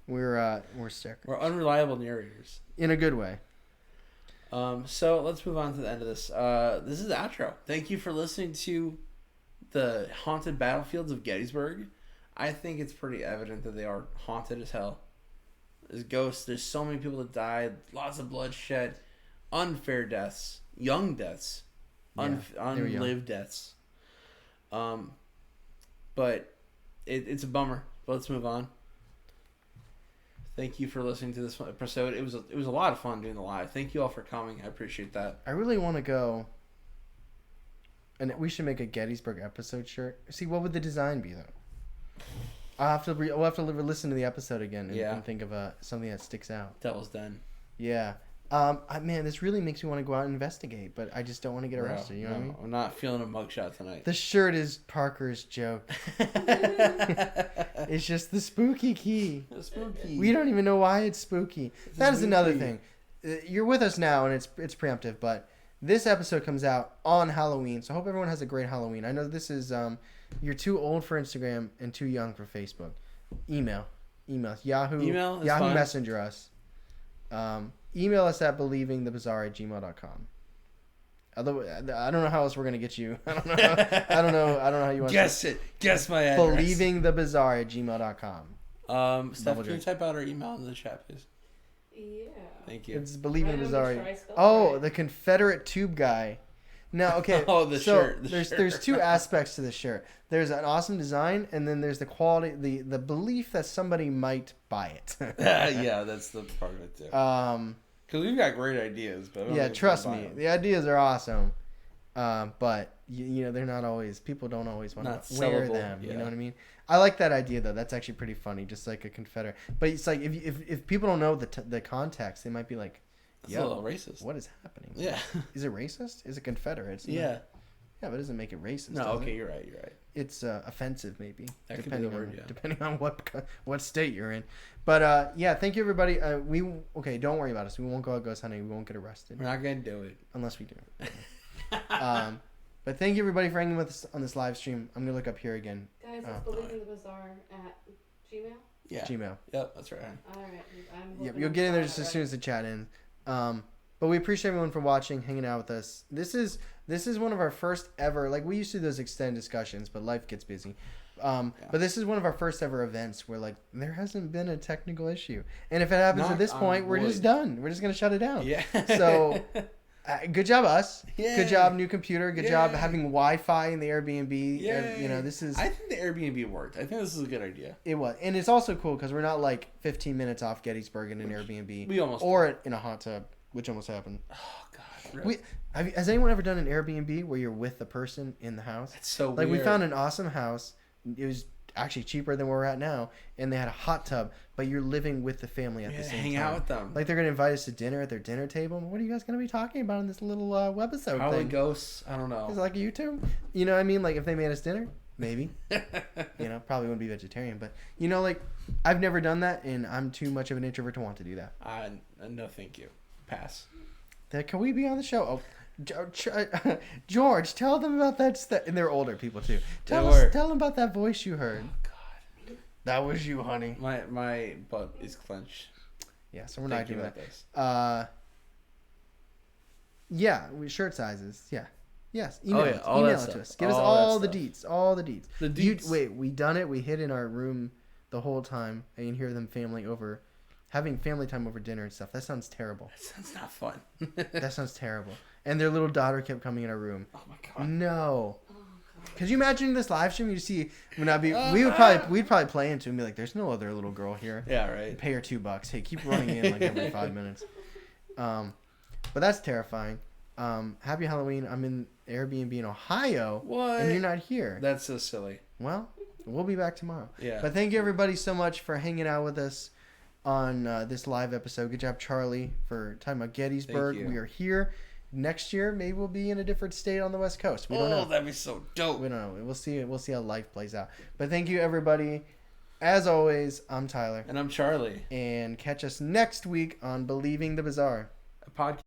We're sticker. We're unreliable narrators. In a good way. So let's move on to the end of this. This is the outro. Thank you for listening to the haunted battlefields of Gettysburg. I think it's pretty evident that they are haunted as hell. There's ghosts. There's so many people that died. Lots of bloodshed. Unfair deaths. Young deaths. Unlived deaths. But it's a bummer. But let's move on. Thank you for listening to this episode. It was a lot of fun doing the live. Thank you all for coming. I appreciate that. I really want to go, and we should make a Gettysburg episode shirt. See, what would the design be though? We'll have to listen to the episode again and think of something that sticks out. Devil's Den. Yeah. Man, this really makes me want to go out and investigate, but I just don't want to get arrested. You know what I mean? I'm not feeling a mugshot tonight. The shirt is Parker's joke. It's just the spooky key. The spooky. We don't even know why it's spooky. That is another thing. You're with us now, and it's preemptive, but this episode comes out on Halloween, so I hope everyone has a great Halloween. I know this is you're too old for Instagram and too young for Facebook. Email Yahoo fine. Messenger us. Email us at believingthebizarre@gmail.com. Although I don't know how else we're gonna get you. I don't know how you want. Guess it. Guess my address. believingthebizarre@gmail.com. Steph, can you type out our email in the chat, please? Yeah. Thank you. It's believingthebizarre. Right. Oh, the Confederate tube guy. Now, okay. The shirt. There's two aspects to the shirt. There's an awesome design, and then there's the quality, the belief that somebody might buy it. Yeah, that's the part of it too. Because we've got great ideas, but trust me, the ideas are awesome. But they're not always. People don't always want to wear them. Yeah. You know what I mean? I like that idea though. That's actually pretty funny. Just like a Confederate. But it's like if people don't know the context, they might be like, it's a little racist. What is happening? Yeah. Is it racist? Is it Confederate? Yeah. Yeah, but it doesn't make it racist. No, okay, you're right. It's offensive, maybe. That could be the word, depending on what state you're in. But thank you, everybody. Don't worry about us. We won't go out ghost hunting. We won't get arrested. We're not gonna do it unless we do. But thank you, everybody, for hanging with us on this live stream. I'm gonna look up here again. Guys, it's believingthebizarre@gmail. Yeah. Gmail. Yep, that's right. All right. Yep, you'll get in there just as soon as the chat ends. But we appreciate everyone for watching, hanging out with us. This is one of our first ever. We used to do those extended discussions, but life gets busy. But this is one of our first ever events where there hasn't been a technical issue, and if it happens at this point, we're just done. We're just gonna shut it down. Yeah. So. Good job, us. Yay. Good job, new computer. Good job having Wi-Fi in the Airbnb. Yay. This is. I think the Airbnb worked. I think this is a good idea. It was, and it's also cool because we're not 15 minutes off Gettysburg in an Airbnb. We almost in a hot tub, which almost happened. Oh gosh. Really? Has anyone ever done an Airbnb where you're with the person in the house? It's so weird. We found an awesome house. It was actually cheaper than where we're at now, and they had a hot tub, but you're living with the family at the same time. Hang out with them. They're gonna invite us to dinner at their dinner table. What are you guys gonna be talking about in this little webisode Probably thing? Ghosts. I don't know. Is it like a YouTube? You know what I mean? If they made us dinner, maybe. Probably wouldn't be vegetarian, but I've never done that, and I'm too much of an introvert to want to do that. No, thank you. Pass. Can we be on the show? Oh. George, tell them about that. And they're older people too. Tell them about that voice you heard. Oh God, that was you, honey. My butt is clenched. Yeah, so we're not doing that. Shirt sizes. Yeah, yes. Email it to us. Give us all the deets. All the deets. The deets. Wait, we done it. We hid in our room the whole time, and you can hear them having family time over dinner and stuff. That sounds terrible. That sounds not fun. That sounds terrible. And their little daughter kept coming in our room. Oh my God. No. Could you imagine this live stream? You see, we'd probably play into and be like, "There's no other little girl here." Yeah, right. Pay her $2. Hey, keep running in like every 5 minutes. But that's terrifying. Happy Halloween. I'm in Airbnb in Ohio. What? And you're not here. That's so silly. Well, we'll be back tomorrow. Yeah. But thank you everybody so much for hanging out with us on this live episode. Good job, Charlie, for talking about Gettysburg. Thank you. We are here. Next year, maybe we'll be in a different state on the West Coast. We don't know. That'd be so dope. We don't know. We'll see. We'll see how life plays out. But thank you, everybody. As always, I'm Tyler. And I'm Charlie. And catch us next week on Believing the Bizarre. A podcast.